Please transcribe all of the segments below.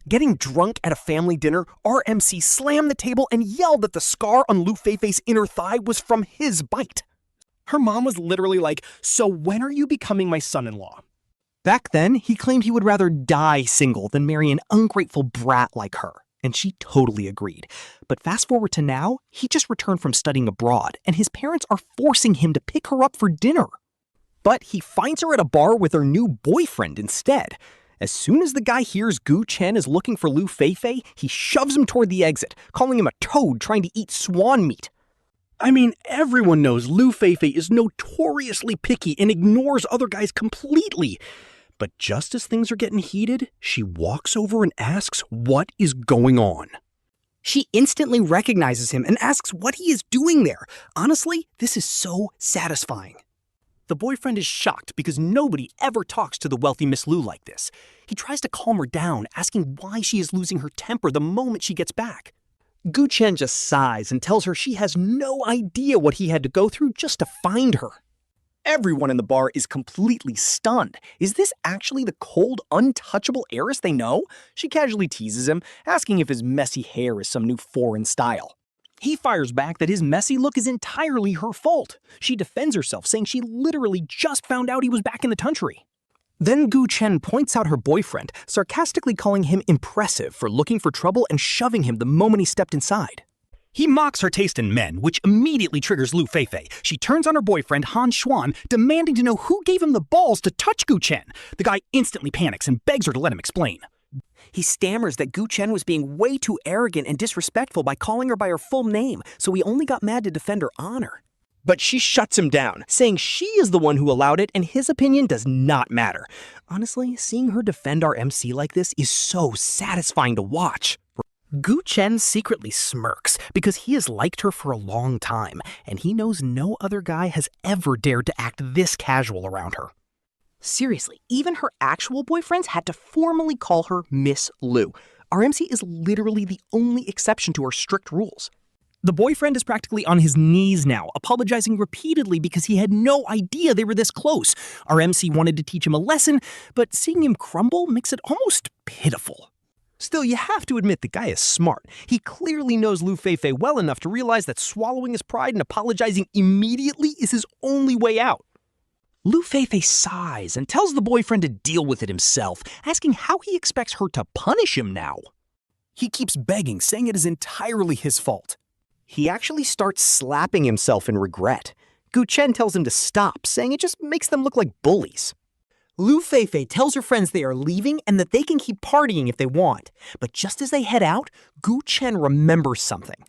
Getting drunk at a family dinner, our MC slammed the table and yelled that the scar on Lu Feifei's inner thigh was from his bite. Her mom was literally like, "So when are you becoming my son-in-law?" Back then, he claimed he would rather die single than marry an ungrateful brat like her, and she totally agreed. But fast forward to now, he just returned from studying abroad, and his parents are forcing him to pick her up for dinner. But he finds her at a bar with her new boyfriend instead. As soon as the guy hears Gu Chen is looking for Lu Feifei, he shoves him toward the exit, calling him a toad trying to eat swan meat. I mean, everyone knows Lu Feifei is notoriously picky and ignores other guys completely. But just as things are getting heated, she walks over and asks what is going on. She instantly recognizes him and asks what he is doing there. Honestly, this is so satisfying. The boyfriend is shocked because nobody ever talks to the wealthy Miss Lu like this. He tries to calm her down, asking why she is losing her temper the moment she gets back. Gu Chen just sighs and tells her she has no idea what he had to go through just to find her. Everyone in the bar is completely stunned. Is this actually the cold, untouchable heiress they know? She casually teases him, asking if his messy hair is some new foreign style. He fires back that his messy look is entirely her fault. She defends herself, saying she literally just found out he was back in the country. Then Gu Chen points out her boyfriend, sarcastically calling him impressive for looking for trouble and shoving him the moment he stepped inside. He mocks her taste in men, which immediately triggers Lu Feifei. She turns on her boyfriend, Han Xuan, demanding to know who gave him the balls to touch Gu Chen. The guy instantly panics and begs her to let him explain. He stammers that Gu Chen was being way too arrogant and disrespectful by calling her by her full name, so he only got mad to defend her honor. But she shuts him down, saying she is the one who allowed it and his opinion does not matter. Honestly, seeing her defend our MC like this is so satisfying to watch. Gu Chen secretly smirks because he has liked her for a long time, and he knows no other guy has ever dared to act this casual around her. Seriously, even her actual boyfriends had to formally call her Miss Lu. Our MC is literally the only exception to her strict rules. The boyfriend is practically on his knees now, apologizing repeatedly because he had no idea they were this close. Our MC wanted to teach him a lesson, but seeing him crumble makes it almost pitiful. Still, you have to admit the guy is smart. He clearly knows Lu Feifei well enough to realize that swallowing his pride and apologizing immediately is his only way out. Lu Feifei sighs and tells the boyfriend to deal with it himself, asking how he expects her to punish him now. He keeps begging, saying it is entirely his fault. He actually starts slapping himself in regret. Gu Chen tells him to stop, saying it just makes them look like bullies. Lu Feifei tells her friends they are leaving and that they can keep partying if they want. But just as they head out, Gu Chen remembers something.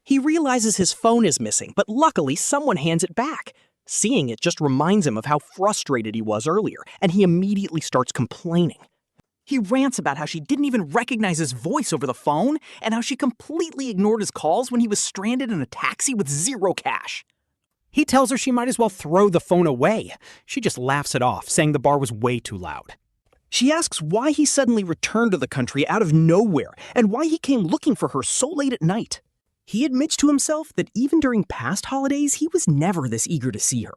He realizes his phone is missing, but luckily someone hands it back. Seeing it just reminds him of how frustrated he was earlier, and he immediately starts complaining. He rants about how she didn't even recognize his voice over the phone, and how she completely ignored his calls when he was stranded in a taxi with zero cash. He tells her she might as well throw the phone away. She just laughs it off, saying the bar was way too loud. She asks why he suddenly returned to the country out of nowhere, and why he came looking for her so late at night. He admits to himself that even during past holidays, he was never this eager to see her.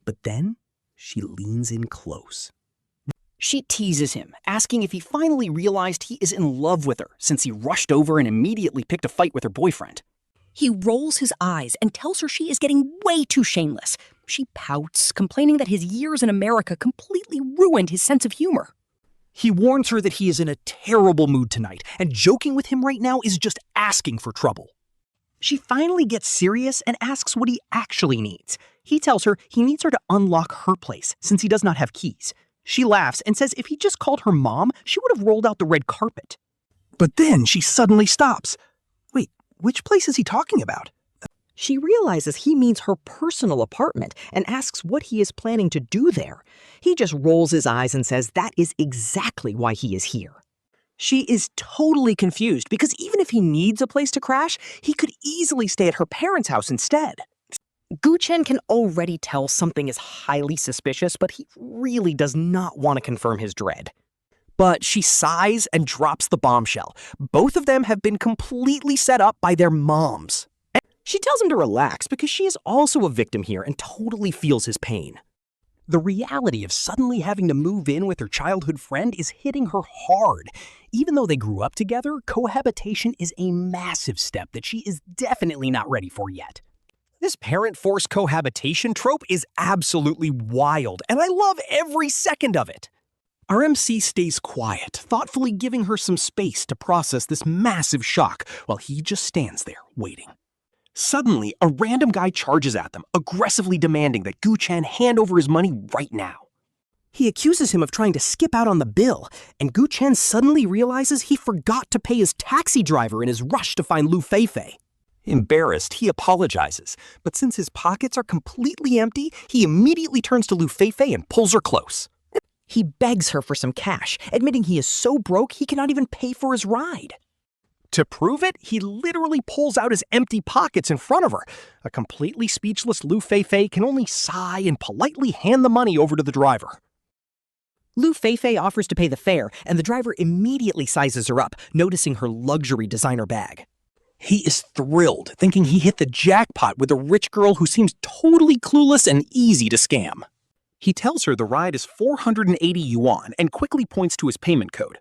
But then, she leans in close. She teases him, asking if he finally realized he is in love with her, since he rushed over and immediately picked a fight with her boyfriend. He rolls his eyes and tells her she is getting way too shameless. She pouts, complaining that his years in America completely ruined his sense of humor. He warns her that he is in a terrible mood tonight, and joking with him right now is just asking for trouble. She finally gets serious and asks what he actually needs. He tells her he needs her to unlock her place, since he does not have keys. She laughs and says if he just called her mom, she would have rolled out the red carpet. But then she suddenly stops. Wait, which place is he talking about? She realizes he means her personal apartment and asks what he is planning to do there. He just rolls his eyes and says that is exactly why he is here. She is totally confused because even if he needs a place to crash, he could easily stay at her parents' house instead. Gu Chen can already tell something is highly suspicious, but he really does not want to confirm his dread. But she sighs and drops the bombshell. Both of them have been completely set up by their moms. And she tells him to relax because she is also a victim here and totally feels his pain. The reality of suddenly having to move in with her childhood friend is hitting her hard. Even though they grew up together, cohabitation is a massive step that she is definitely not ready for yet. This parent-forced cohabitation trope is absolutely wild, and I love every second of it. Our MC stays quiet, thoughtfully giving her some space to process this massive shock while he just stands there, waiting. Suddenly, a random guy charges at them, aggressively demanding that Gu Chen hand over his money right now. He accuses him of trying to skip out on the bill, and Gu Chen suddenly realizes he forgot to pay his taxi driver in his rush to find Lu Feifei. Embarrassed, he apologizes, but since his pockets are completely empty, he immediately turns to Lu Feifei and pulls her close. He begs her for some cash, admitting he is so broke he cannot even pay for his ride. To prove it, he literally pulls out his empty pockets in front of her. A completely speechless Lu Feifei can only sigh and politely hand the money over to the driver. Lu Feifei offers to pay the fare, and the driver immediately sizes her up, noticing her luxury designer bag. He is thrilled, thinking he hit the jackpot with a rich girl who seems totally clueless and easy to scam. He tells her the ride is 480 yuan and quickly points to his payment code.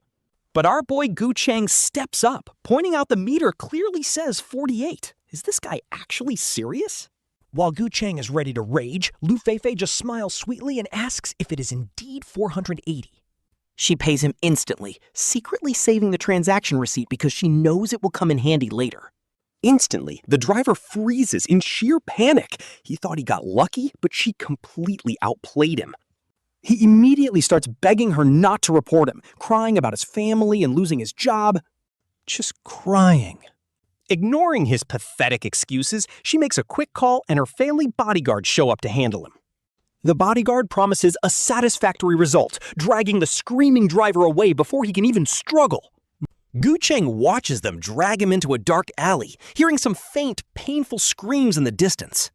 But our boy Gu Chen steps up, pointing out the meter clearly says 48. Is this guy actually serious? While Gu Chen is ready to rage, Lu Feifei just smiles sweetly and asks if it is indeed 480. She pays him instantly, secretly saving the transaction receipt because she knows it will come in handy later. Instantly, the driver freezes in sheer panic. He thought he got lucky, but she completely outplayed him. He immediately starts begging her not to report him, crying about his family and losing his job. Just crying. Ignoring his pathetic excuses, she makes a quick call and her family bodyguards show up to handle him. The bodyguard promises a satisfactory result, dragging the screaming driver away before he can even struggle. Gu Chen watches them drag him into a dark alley, hearing some faint, painful screams in the distance.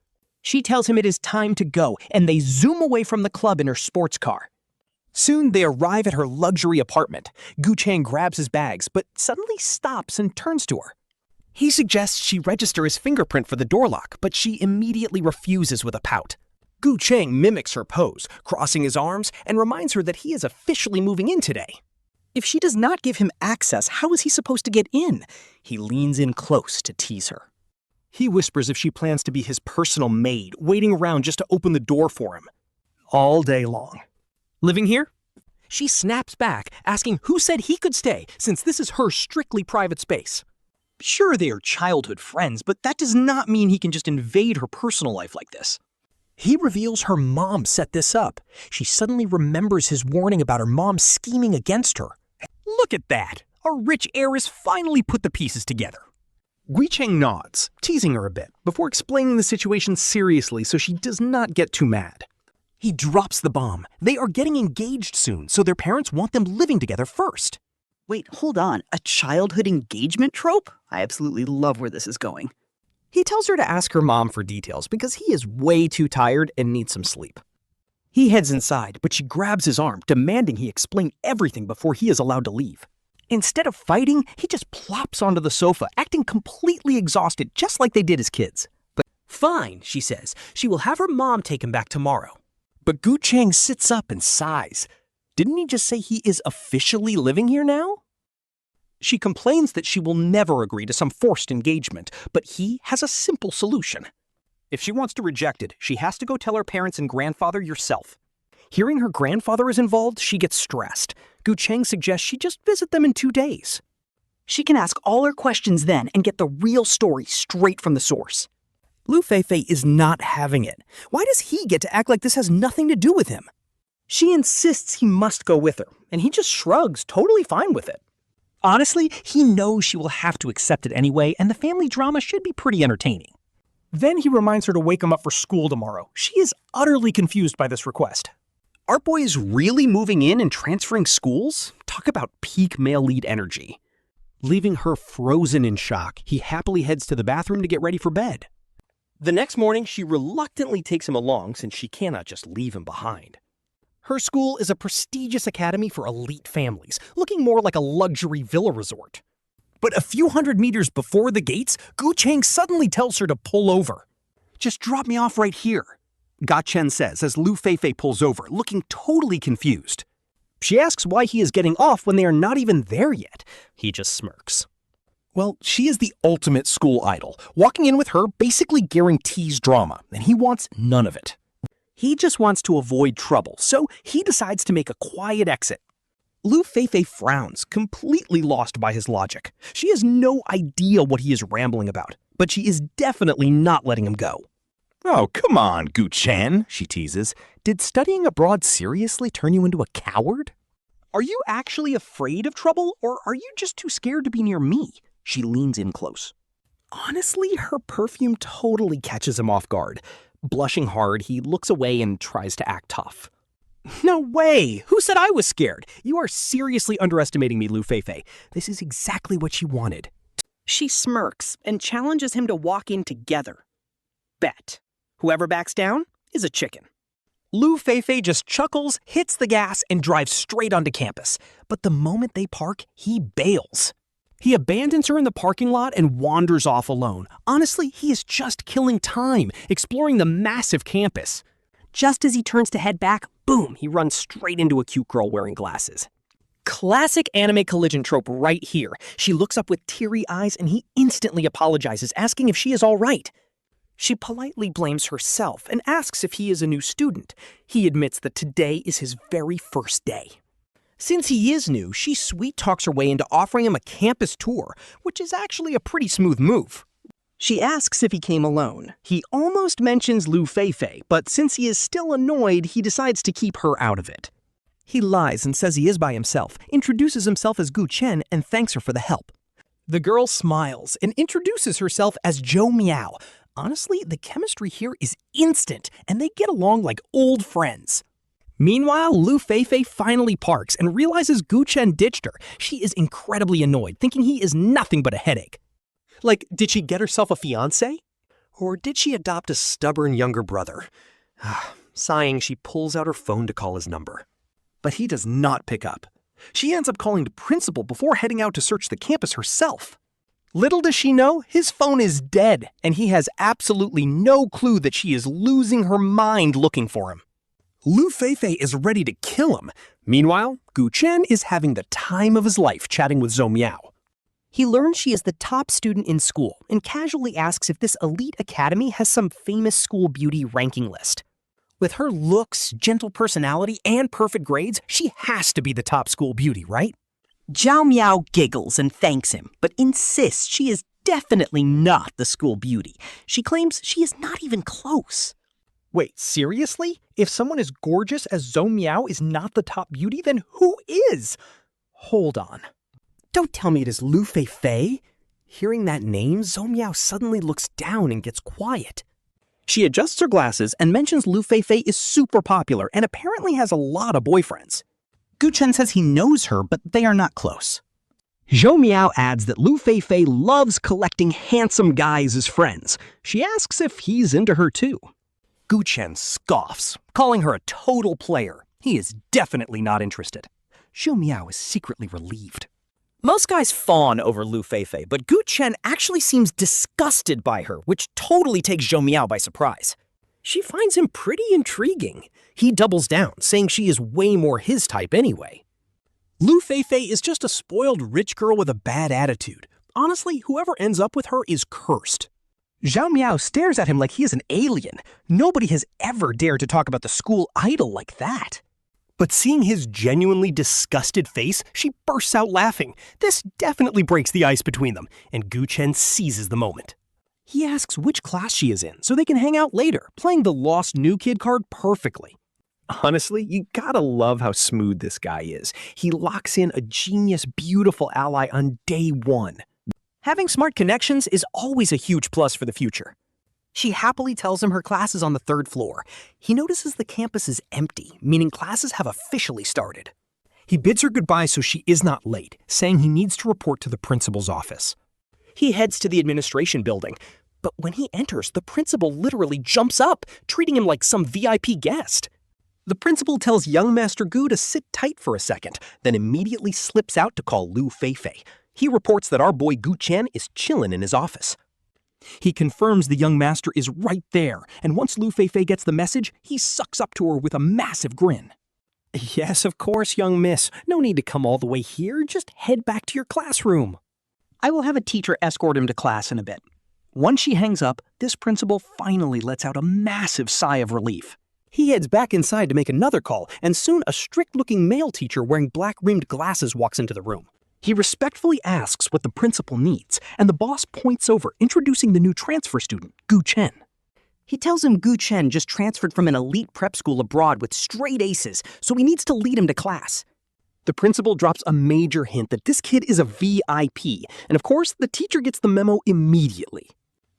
She tells him it is time to go, and they zoom away from the club in her sports car. Soon they arrive at her luxury apartment. Gu Chen grabs his bags, but suddenly stops and turns to her. He suggests she register his fingerprint for the door lock, but she immediately refuses with a pout. Gu Chen mimics her pose, crossing his arms, and reminds her that he is officially moving in today. If she does not give him access, how is he supposed to get in? He leans in close to tease her. He whispers if she plans to be his personal maid, waiting around just to open the door for him. All day long. Living here? She snaps back, asking who said he could stay, since this is her strictly private space. Sure, they are childhood friends, but that does not mean he can just invade her personal life like this. He reveals her mom set this up. She suddenly remembers his warning about her mom scheming against her. Look at that! Our rich heiress finally put the pieces together. Gu Chen nods, teasing her a bit, before explaining the situation seriously so she does not get too mad. He drops the bomb. They are getting engaged soon, so their parents want them living together first. Wait, hold on. A childhood engagement trope? I absolutely love where this is going. He tells her to ask her mom for details because he is way too tired and needs some sleep. He heads inside, but she grabs his arm, demanding he explain everything before he is allowed to leave. Instead of fighting, he just plops onto the sofa, acting completely exhausted, just like they did as kids. But fine, she says. She will have her mom take him back tomorrow. But Gu Chen sits up and sighs. Didn't he just say he is officially living here now? She complains that she will never agree to some forced engagement, but he has a simple solution. If she wants to reject it, she has to go tell her parents and grandfather yourself. Hearing her grandfather is involved, she gets stressed. Gu Chen suggests she just visit them in 2 days. She can ask all her questions then and get the real story straight from the source. Lu Feifei is not having it. Why does he get to act like this has nothing to do with him? She insists he must go with her, and he just shrugs, totally fine with it. Honestly, he knows she will have to accept it anyway, and the family drama should be pretty entertaining. Then he reminds her to wake him up for school tomorrow. She is utterly confused by this request. Our boy is really moving in and transferring schools? Talk about peak male lead energy. Leaving her frozen in shock, he happily heads to the bathroom to get ready for bed. The next morning, she reluctantly takes him along since she cannot just leave him behind. Her school is a prestigious academy for elite families, looking more like a luxury villa resort. But a few hundred meters before the gates, Gu Chen suddenly tells her to pull over. Just drop me off right here. Gu Chen says as Lu Feifei pulls over, looking totally confused. She asks why he is getting off when they are not even there yet. He just smirks. Well, she is the ultimate school idol. Walking in with her basically guarantees drama, and he wants none of it. He just wants to avoid trouble, so he decides to make a quiet exit. Lu Feifei frowns, completely lost by his logic. She has no idea what he is rambling about, but she is definitely not letting him go. Oh, come on, Gu Chen, she teases. Did studying abroad seriously turn you into a coward? Are you actually afraid of trouble, or are you just too scared to be near me? She leans in close. Honestly, her perfume totally catches him off guard. Blushing hard, he looks away and tries to act tough. No way! Who said I was scared? You are seriously underestimating me, Lu Feifei. This is exactly what she wanted. She smirks and challenges him to walk in together. Bet. Whoever backs down is a chicken. Lu Feifei just chuckles, hits the gas, and drives straight onto campus. But the moment they park, he bails. He abandons her in the parking lot and wanders off alone. Honestly, he is just killing time, exploring the massive campus. Just as he turns to head back, boom, he runs straight into a cute girl wearing glasses. Classic anime collision trope right here. She looks up with teary eyes and he instantly apologizes, asking if she is all right. She politely blames herself and asks if he is a new student. He admits that today is his very first day. Since he is new, she sweet talks her way into offering him a campus tour, which is actually a pretty smooth move. She asks if he came alone. He almost mentions Lu Feifei, but since he is still annoyed, he decides to keep her out of it. He lies and says he is by himself, introduces himself as Gu Chen, and thanks her for the help. The girl smiles and introduces herself as Zhou Miao. Honestly, the chemistry here is instant, and they get along like old friends. Meanwhile, Lu Feifei finally parks and realizes Gu Chen ditched her. She is incredibly annoyed, thinking he is nothing but a headache. Like, did she get herself a fiancé? Or did she adopt a stubborn younger brother? Sighing, she pulls out her phone to call his number. But he does not pick up. She ends up calling the principal before heading out to search the campus herself. Little does she know, his phone is dead, and he has absolutely no clue that she is losing her mind looking for him. Lu Feifei is ready to kill him. Meanwhile, Gu Chen is having the time of his life chatting with Zhou Miao. He learns she is the top student in school and casually asks if this elite academy has some famous school beauty ranking list. With her looks, gentle personality, and perfect grades, she has to be the top school beauty, right? Zhao Miao giggles and thanks him, but insists she is definitely not the school beauty. She claims she is not even close. Wait, seriously? If someone as gorgeous as Zhou Miao is not the top beauty, then who is? Hold on. Don't tell me it is Lu Feifei. Hearing that name, Zhou Miao suddenly looks down and gets quiet. She adjusts her glasses and mentions Lu Feifei is super popular and apparently has a lot of boyfriends. Gu Chen says he knows her, but they are not close. Zhou Miao adds that Lu Feifei loves collecting handsome guys as friends. She asks if he's into her too. Gu Chen scoffs, calling her a total player. He is definitely not interested. Zhou Miao is secretly relieved. Most guys fawn over Lu Feifei, but Gu Chen actually seems disgusted by her, which totally takes Zhou Miao by surprise. She finds him pretty intriguing. He doubles down, saying she is way more his type anyway. Lu Feifei is just a spoiled rich girl with a bad attitude. Honestly, whoever ends up with her is cursed. Zhao Miao stares at him like he is an alien. Nobody has ever dared to talk about the school idol like that. But seeing his genuinely disgusted face, she bursts out laughing. This definitely breaks the ice between them, and Gu Chen seizes the moment. He asks which class she is in, so they can hang out later, playing the lost new kid card perfectly. Honestly, you gotta love how smooth this guy is. He locks in a genius, beautiful ally on day one. Having smart connections is always a huge plus for the future. She happily tells him her class is on the 3rd floor. He notices the campus is empty, meaning classes have officially started. He bids her goodbye so she is not late, saying he needs to report to the principal's office. He heads to the administration building, but when he enters, the principal literally jumps up, treating him like some VIP guest. The principal tells young Master Gu to sit tight for a second, then immediately slips out to call Lu Feifei. He reports that our boy Gu Chen is chillin' in his office. He confirms the young master is right there, and once Lu Feifei gets the message, he sucks up to her with a massive grin. Yes, of course, young miss. No need to come all the way here. Just head back to your classroom. I will have a teacher escort him to class in a bit. Once she hangs up, this principal finally lets out a massive sigh of relief. He heads back inside to make another call, and soon a strict-looking male teacher wearing black-rimmed glasses walks into the room. He respectfully asks what the principal needs, and the boss points over, introducing the new transfer student, Gu Chen. He tells him Gu Chen just transferred from an elite prep school abroad with straight aces, so he needs to lead him to class. The principal drops a major hint that this kid is a VIP, and of course, the teacher gets the memo immediately.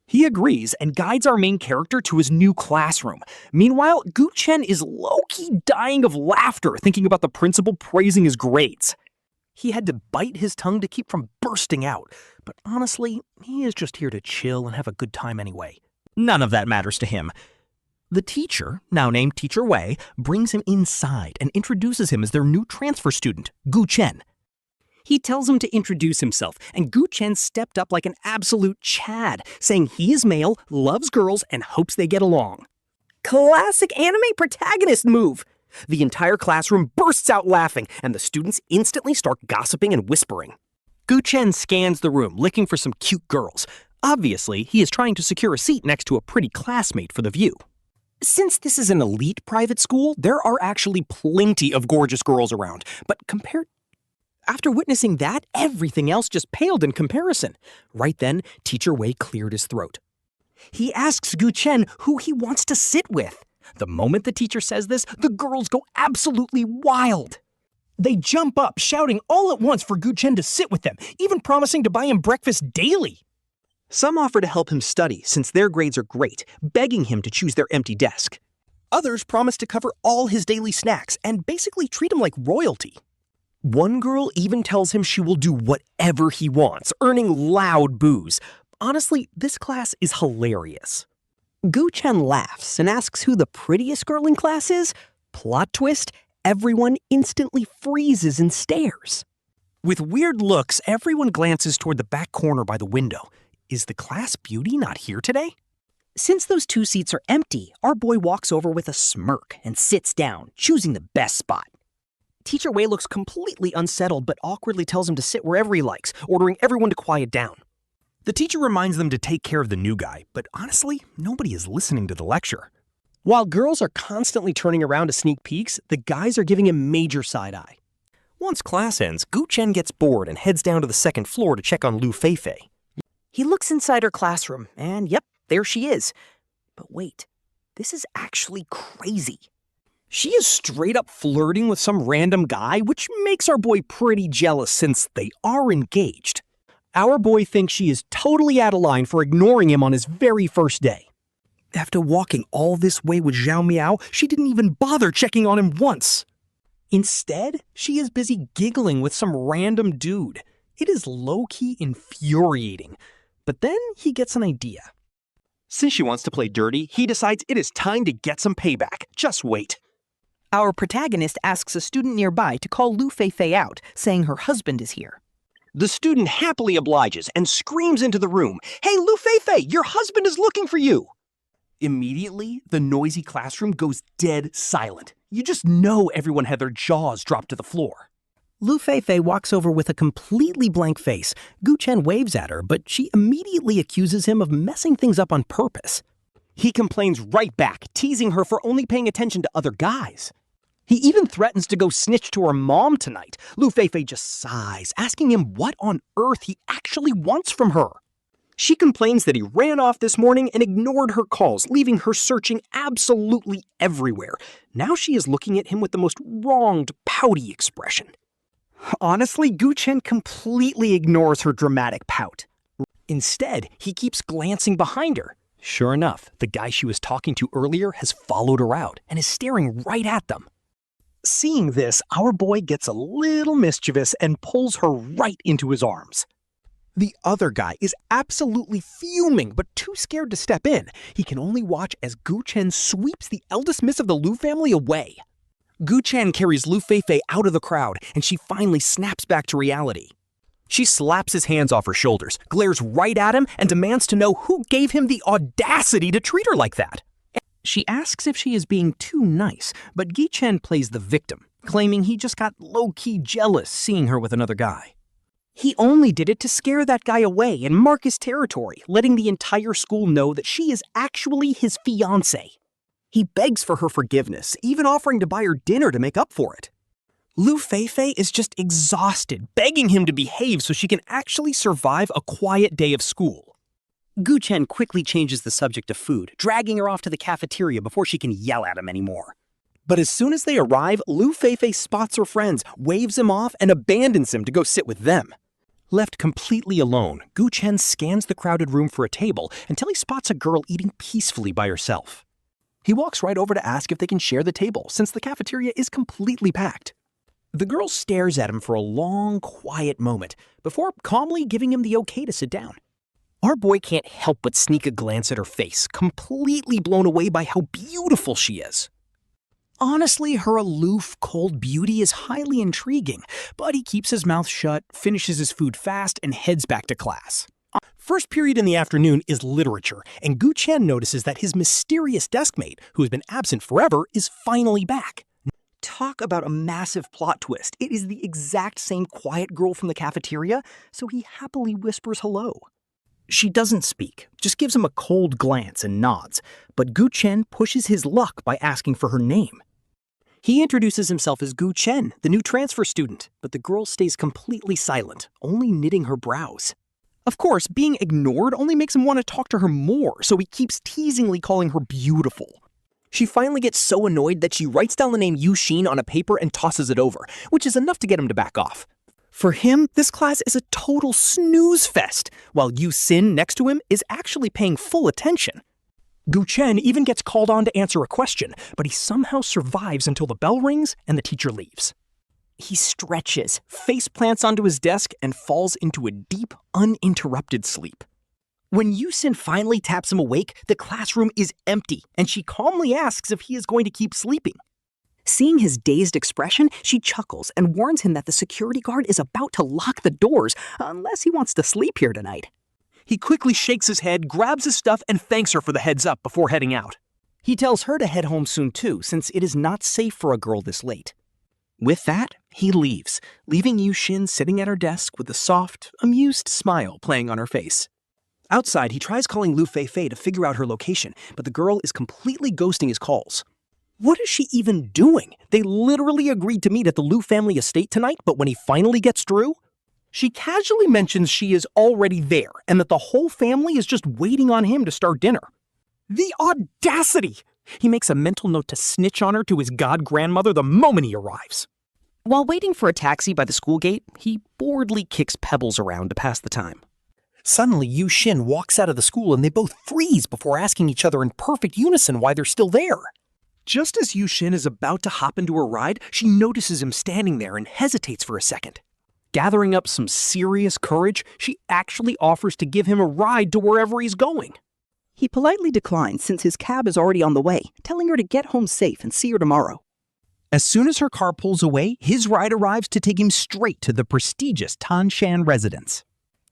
He agrees and guides our main character to his new classroom. Meanwhile, Gu Chen is low-key dying of laughter thinking about the principal praising his grades. He had to bite his tongue to keep from bursting out, but honestly, he is just here to chill and have a good time anyway. None of that matters to him. The teacher, now named Teacher Wei, brings him inside and introduces him as their new transfer student, Gu Chen. He tells him to introduce himself, and Gu Chen stepped up like an absolute Chad, saying he is male, loves girls, and hopes they get along. Classic anime protagonist move! The entire classroom bursts out laughing, and the students instantly start gossiping and whispering. Gu Chen scans the room, looking for some cute girls. Obviously, he is trying to secure a seat next to a pretty classmate for the view. Since this is an elite private school, there are actually plenty of gorgeous girls around, but after witnessing that, everything else just paled in comparison. Right then, Teacher Wei cleared his throat. He asks Gu Chen who he wants to sit with. The moment the teacher says this, the girls go absolutely wild. They jump up, shouting all at once for Gu Chen to sit with them, even promising to buy him breakfast daily. Some offer to help him study since their grades are great, begging him to choose their empty desk. Others promise to cover all his daily snacks and basically treat him like royalty. One girl even tells him she will do whatever he wants, earning loud boos. Honestly, this class is hilarious. Gu Chen laughs and asks who the prettiest girl in class is. Plot twist, everyone instantly freezes and stares. With weird looks, everyone glances toward the back corner by the window. Is the class beauty not here today? Since those two seats are empty, our boy walks over with a smirk and sits down, choosing the best spot. Teacher Wei looks completely unsettled but awkwardly tells him to sit wherever he likes, ordering everyone to quiet down. The teacher reminds them to take care of the new guy, but honestly, nobody is listening to the lecture. While girls are constantly turning around to sneak peeks, the guys are giving him major side-eye. Once class ends, Gu Chen gets bored and heads down to the second floor to check on Lu Feifei. He looks inside her classroom, and yep, there she is. But wait, this is actually crazy. She is straight up flirting with some random guy, which makes our boy pretty jealous since they are engaged. Our boy thinks she is totally out of line for ignoring him on his very first day. After walking all this way with Zhao Miao, she didn't even bother checking on him once. Instead, she is busy giggling with some random dude. It is low-key infuriating. But then he gets an idea. Since she wants to play dirty, he decides it is time to get some payback. Just wait. Our protagonist asks a student nearby to call Lu Feifei out, saying her husband is here. The student happily obliges and screams into the room, "Hey, Lu Feifei, your husband is looking for you!" Immediately, the noisy classroom goes dead silent. You just know everyone had their jaws dropped to the floor. Lu Feifei walks over with a completely blank face. Gu Chen waves at her, but she immediately accuses him of messing things up on purpose. He complains right back, teasing her for only paying attention to other guys. He even threatens to go snitch to her mom tonight. Lu Feifei just sighs, asking him what on earth he actually wants from her. She complains that he ran off this morning and ignored her calls, leaving her searching absolutely everywhere. Now she is looking at him with the most wronged, pouty expression. Honestly, Gu Chen completely ignores her dramatic pout. Instead, he keeps glancing behind her. Sure enough, the guy she was talking to earlier has followed her out and is staring right at them. Seeing this, our boy gets a little mischievous and pulls her right into his arms. The other guy is absolutely fuming, but too scared to step in. He can only watch as Gu Chen sweeps the eldest miss of the Lu family away. Gu Chen carries Lu Feifei out of the crowd, and she finally snaps back to reality. She slaps his hands off her shoulders, glares right at him, and demands to know who gave him the audacity to treat her like that. She asks if she is being too nice, but Gu Chen plays the victim, claiming he just got low-key jealous seeing her with another guy. He only did it to scare that guy away and mark his territory, letting the entire school know that she is actually his fiancée. He begs for her forgiveness, even offering to buy her dinner to make up for it. Lu Feifei is just exhausted, begging him to behave so she can actually survive a quiet day of school. Gu Chen quickly changes the subject of food, dragging her off to the cafeteria before she can yell at him anymore. But as soon as they arrive, Lu Feifei spots her friends, waves him off, and abandons him to go sit with them. Left completely alone, Gu Chen scans the crowded room for a table until he spots a girl eating peacefully by herself. He walks right over to ask if they can share the table, since the cafeteria is completely packed. The girl stares at him for a long, quiet moment, before calmly giving him the okay to sit down. Our boy can't help but sneak a glance at her face, completely blown away by how beautiful she is. Honestly, her aloof, cold beauty is highly intriguing, but he keeps his mouth shut, finishes his food fast, and heads back to class. First period in the afternoon is literature, and Gu Chen notices that his mysterious deskmate, who has been absent forever, is finally back. Talk about a massive plot twist. It is the exact same quiet girl from the cafeteria, so he happily whispers hello. She doesn't speak, just gives him a cold glance and nods, but Gu Chen pushes his luck by asking for her name. He introduces himself as Gu Chen, the new transfer student, but the girl stays completely silent, only knitting her brows. Of course, being ignored only makes him want to talk to her more, so he keeps teasingly calling her beautiful. She finally gets so annoyed that she writes down the name Yu Xin on a paper and tosses it over, which is enough to get him to back off. For him, this class is a total snooze fest, while Yu Xin next to him is actually paying full attention. Gu Chen even gets called on to answer a question, but he somehow survives until the bell rings and the teacher leaves. He stretches, face plants onto his desk, and falls into a deep, uninterrupted sleep. When Yu Xin finally taps him awake, the classroom is empty, and she calmly asks if he is going to keep sleeping. Seeing his dazed expression, she chuckles and warns him that the security guard is about to lock the doors unless he wants to sleep here tonight. He quickly shakes his head, grabs his stuff, and thanks her for the heads up before heading out. He tells her to head home soon too, since it is not safe for a girl this late. With that, he leaves, leaving Yu Xin sitting at her desk with a soft, amused smile playing on her face. Outside, he tries calling Lu Feifei to figure out her location, but the girl is completely ghosting his calls. What is she even doing? They literally agreed to meet at the Lu family estate tonight, but when he finally gets through, she casually mentions she is already there and that the whole family is just waiting on him to start dinner. The audacity! He makes a mental note to snitch on her to his god-grandmother the moment he arrives. While waiting for a taxi by the school gate, he boredly kicks pebbles around to pass the time. Suddenly, Yu Xin walks out of the school and they both freeze before asking each other in perfect unison why they're still there. Just as Yu Xin is about to hop into her ride, she notices him standing there and hesitates for a second. Gathering up some serious courage, she actually offers to give him a ride to wherever he's going. He politely declines since his cab is already on the way, telling her to get home safe and see her tomorrow. As soon as her car pulls away, his ride arrives to take him straight to the prestigious Han Xuan residence.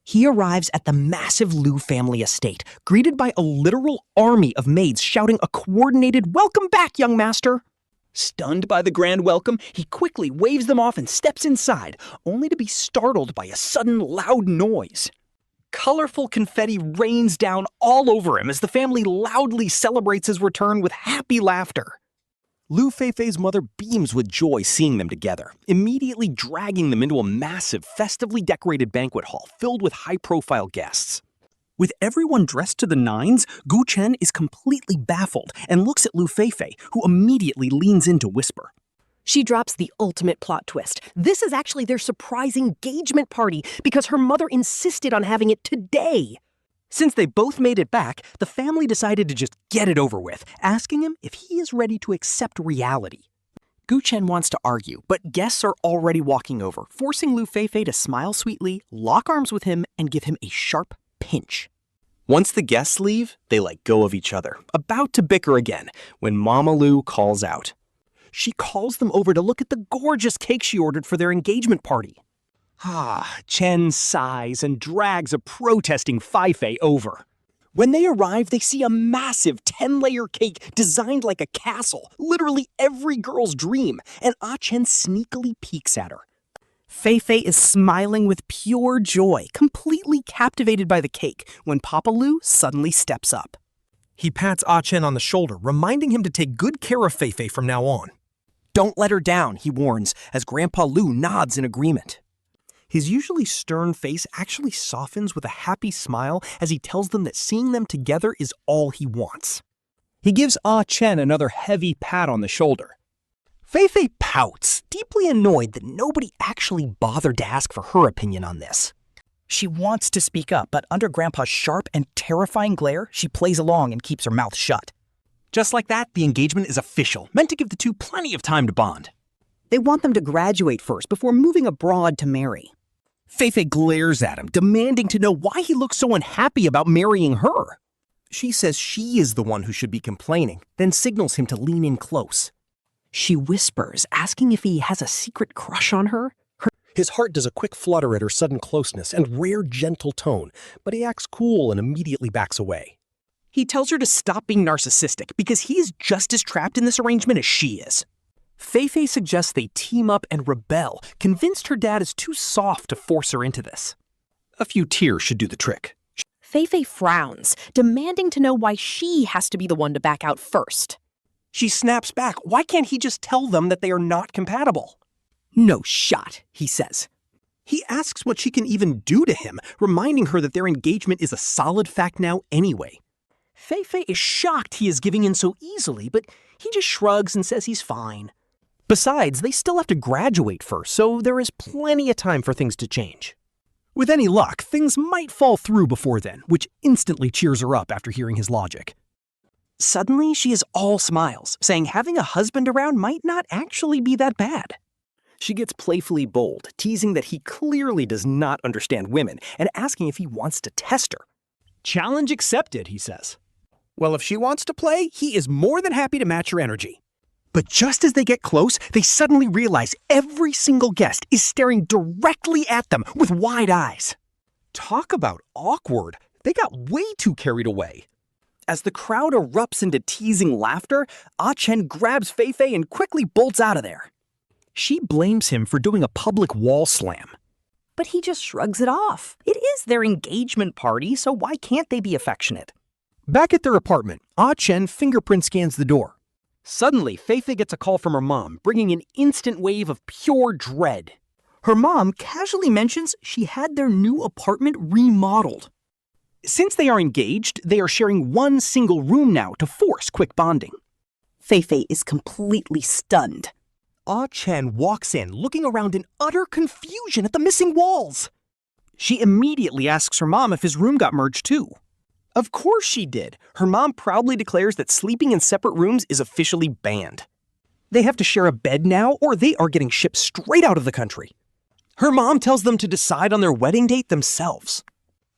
He arrives at the massive Lu family estate, greeted by a literal army of maids shouting a coordinated "Welcome back, young master!" Stunned by the grand welcome, he quickly waves them off and steps inside, only to be startled by a sudden loud noise. Colorful confetti rains down all over him as the family loudly celebrates his return with happy laughter. Lu Feifei's mother beams with joy seeing them together, immediately dragging them into a massive, festively decorated banquet hall filled with high-profile guests. With everyone dressed to the nines, Gu Chen is completely baffled and looks at Lu Feifei, who immediately leans in to whisper. She drops the ultimate plot twist. This is actually their surprise engagement party because her mother insisted on having it today. Since they both made it back, the family decided to just get it over with, asking him if he is ready to accept reality. Gu Chen wants to argue, but guests are already walking over, forcing Lu Feifei to smile sweetly, lock arms with him, and give him a sharp pinch. Once the guests leave, they let go of each other, about to bicker again, when Mama Lu calls out. She calls them over to look at the gorgeous cake she ordered for their engagement party. Chen sighs and drags a protesting Feifei over. When they arrive, they see a massive 10-layer cake designed like a castle, literally every girl's dream, and Chen sneakily peeks at her. Feifei is smiling with pure joy, completely captivated by the cake, when Papa Lu suddenly steps up. He pats Chen on the shoulder, reminding him to take good care of Feifei from now on. Don't let her down, he warns, as Grandpa Lu nods in agreement. His usually stern face actually softens with a happy smile as he tells them that seeing them together is all he wants. He gives Chen another heavy pat on the shoulder. Feifei pouts, deeply annoyed that nobody actually bothered to ask for her opinion on this. She wants to speak up, but under Grandpa's sharp and terrifying glare, she plays along and keeps her mouth shut. Just like that, the engagement is official, meant to give the two plenty of time to bond. They want them to graduate first before moving abroad to marry. Feifei glares at him, demanding to know why he looks so unhappy about marrying her. She says she is the one who should be complaining, then signals him to lean in close. She whispers, asking if he has a secret crush on her. His heart does a quick flutter at her sudden closeness and rare gentle tone, but he acts cool and immediately backs away. He tells her to stop being narcissistic because he is just as trapped in this arrangement as she is. Feifei suggests they team up and rebel, convinced her dad is too soft to force her into this. A few tears should do the trick. Feifei frowns, demanding to know why she has to be the one to back out first. She snaps back. Why can't he just tell them that they are not compatible? No shot, he says. He asks what she can even do to him, reminding her that their engagement is a solid fact now anyway. Feifei is shocked he is giving in so easily, but he just shrugs and says he's fine. Besides, they still have to graduate first, so there is plenty of time for things to change. With any luck, things might fall through before then, which instantly cheers her up after hearing his logic. Suddenly, she is all smiles, saying having a husband around might not actually be that bad. She gets playfully bold, teasing that he clearly does not understand women, and asking if he wants to test her. Challenge accepted, he says. Well, if she wants to play, he is more than happy to match her energy. But just as they get close, they suddenly realize every single guest is staring directly at them with wide eyes. Talk about awkward. They got way too carried away. As the crowd erupts into teasing laughter, Chen grabs Feifei and quickly bolts out of there. She blames him for doing a public wall slam. But he just shrugs it off. It is their engagement party, so why can't they be affectionate? Back at their apartment, Chen fingerprint scans the door. Suddenly, Feifei gets a call from her mom, bringing an instant wave of pure dread. Her mom casually mentions she had their new apartment remodeled. Since they are engaged, they are sharing one single room now to force quick bonding. Feifei is completely stunned. Chen walks in, looking around in utter confusion at the missing walls. She immediately asks her mom if his room got merged too. Of course she did. Her mom proudly declares that sleeping in separate rooms is officially banned. They have to share a bed now, or they are getting shipped straight out of the country. Her mom tells them to decide on their wedding date themselves.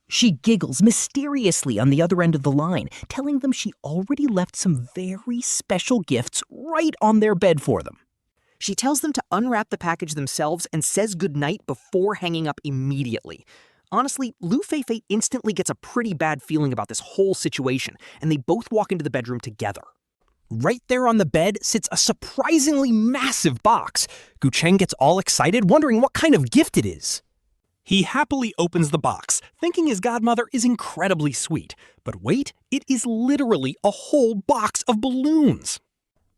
She giggles mysteriously on the other end of the line, telling them she already left some very special gifts right on their bed for them. She tells them to unwrap the package themselves and says goodnight before hanging up immediately. Honestly, Lu Feifei instantly gets a pretty bad feeling about this whole situation, and they both walk into the bedroom together. Right there on the bed sits a surprisingly massive box. Gu Chen gets all excited, wondering what kind of gift it is. He happily opens the box, thinking his godmother is incredibly sweet. But wait, it is literally a whole box of balloons.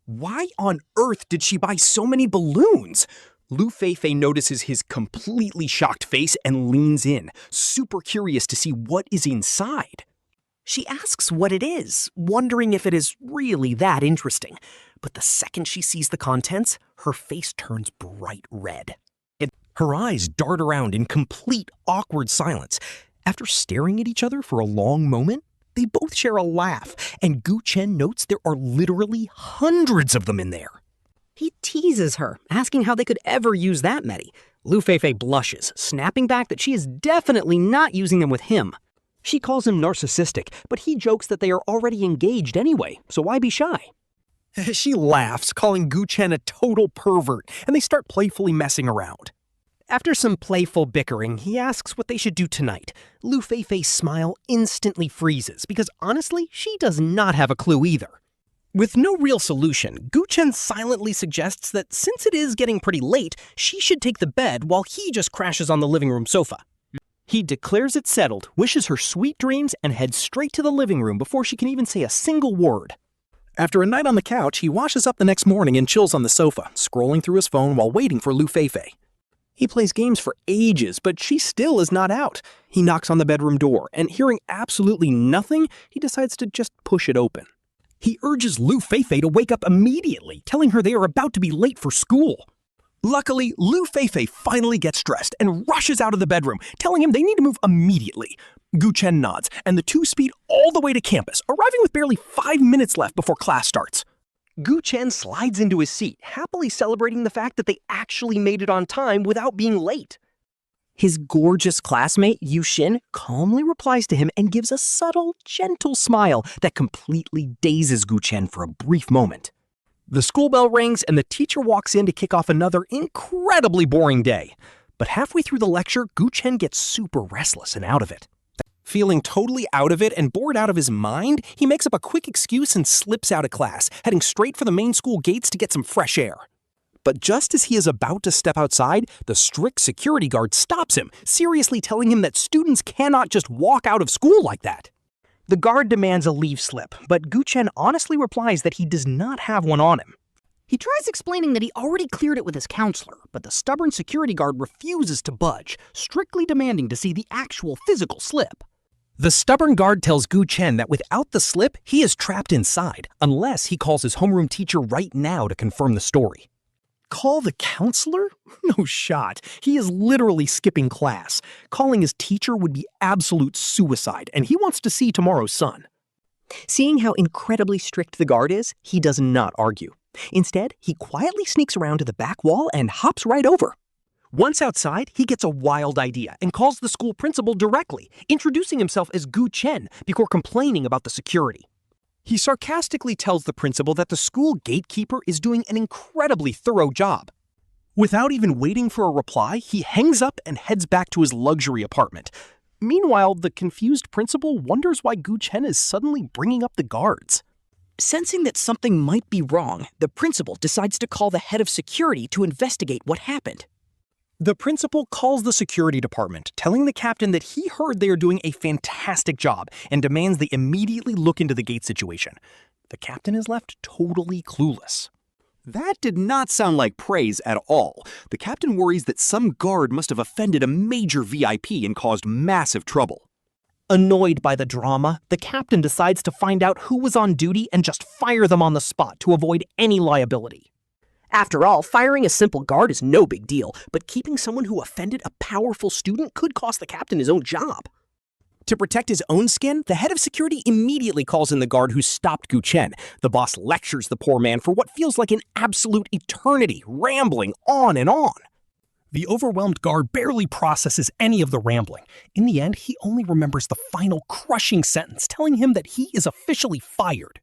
Why on earth did she buy so many balloons? Lu Feifei notices his completely shocked face and leans in, super curious to see what is inside. She asks what it is, wondering if it is really that interesting. But the second she sees the contents, her face turns bright red. Her eyes dart around in complete awkward silence. After staring at each other for a long moment, they both share a laugh, and Gu Chen notes there are literally hundreds of them in there. He teases her, asking how they could ever use that many. Lu Feifei blushes, snapping back that she is definitely not using them with him. She calls him narcissistic, but he jokes that they are already engaged anyway, so why be shy? She laughs, calling Gu Chen a total pervert, and they start playfully messing around. After some playful bickering, he asks what they should do tonight. Lu Feifei's smile instantly freezes because honestly, she does not have a clue either. With no real solution, Gu Chen silently suggests that since it is getting pretty late, she should take the bed while he just crashes on the living room sofa. He declares it settled, wishes her sweet dreams, and heads straight to the living room before she can even say a single word. After a night on the couch, he washes up the next morning and chills on the sofa, scrolling through his phone while waiting for Lu Feifei. He plays games for ages, but she still is not out. He knocks on the bedroom door, and hearing absolutely nothing, he decides to just push it open. He urges Lu Feifei to wake up immediately, telling her they are about to be late for school. Luckily, Lu Feifei finally gets stressed and rushes out of the bedroom, telling him they need to move immediately. Gu Chen nods, and the two speed all the way to campus, arriving with barely 5 minutes left before class starts. Gu Chen slides into his seat, happily celebrating the fact that they actually made it on time without being late. His gorgeous classmate, Yu Xin, calmly replies to him and gives a subtle, gentle smile that completely dazes Gu Chen for a brief moment. The school bell rings and the teacher walks in to kick off another incredibly boring day. But halfway through the lecture, Gu Chen gets super restless and out of it. Feeling totally out of it and bored out of his mind, he makes up a quick excuse and slips out of class, heading straight for the main school gates to get some fresh air. But just as he is about to step outside, the strict security guard stops him, seriously telling him that students cannot just walk out of school like that. The guard demands a leave slip, but Gu Chen honestly replies that he does not have one on him. He tries explaining that he already cleared it with his counselor, but the stubborn security guard refuses to budge, strictly demanding to see the actual physical slip. The stubborn guard tells Gu Chen that without the slip, he is trapped inside, unless he calls his homeroom teacher right now to confirm the story. Call the counselor? No shot. He is literally skipping class. Calling his teacher would be absolute suicide, and he wants to see tomorrow's sun. Seeing how incredibly strict the guard is, he does not argue. Instead, he quietly sneaks around to the back wall and hops right over. Once outside, he gets a wild idea and calls the school principal directly, introducing himself as Gu Chen before complaining about the security. He sarcastically tells the principal that the school gatekeeper is doing an incredibly thorough job. Without even waiting for a reply, he hangs up and heads back to his luxury apartment. Meanwhile, the confused principal wonders why Gu Chen is suddenly bringing up the guards. Sensing that something might be wrong, the principal decides to call the head of security to investigate what happened. The principal calls the security department, telling the captain that he heard they are doing a fantastic job and demands they immediately look into the gate situation. The captain is left totally clueless. That did not sound like praise at all. The captain worries that some guard must have offended a major VIP and caused massive trouble. Annoyed by the drama, the captain decides to find out who was on duty and just fire them on the spot to avoid any liability. After all, firing a simple guard is no big deal, but keeping someone who offended a powerful student could cost the captain his own job. To protect his own skin, the head of security immediately calls in the guard who stopped Gu Chen. The boss lectures the poor man for what feels like an absolute eternity, rambling on and on. The overwhelmed guard barely processes any of the rambling. In the end, he only remembers the final crushing sentence telling him that he is officially fired.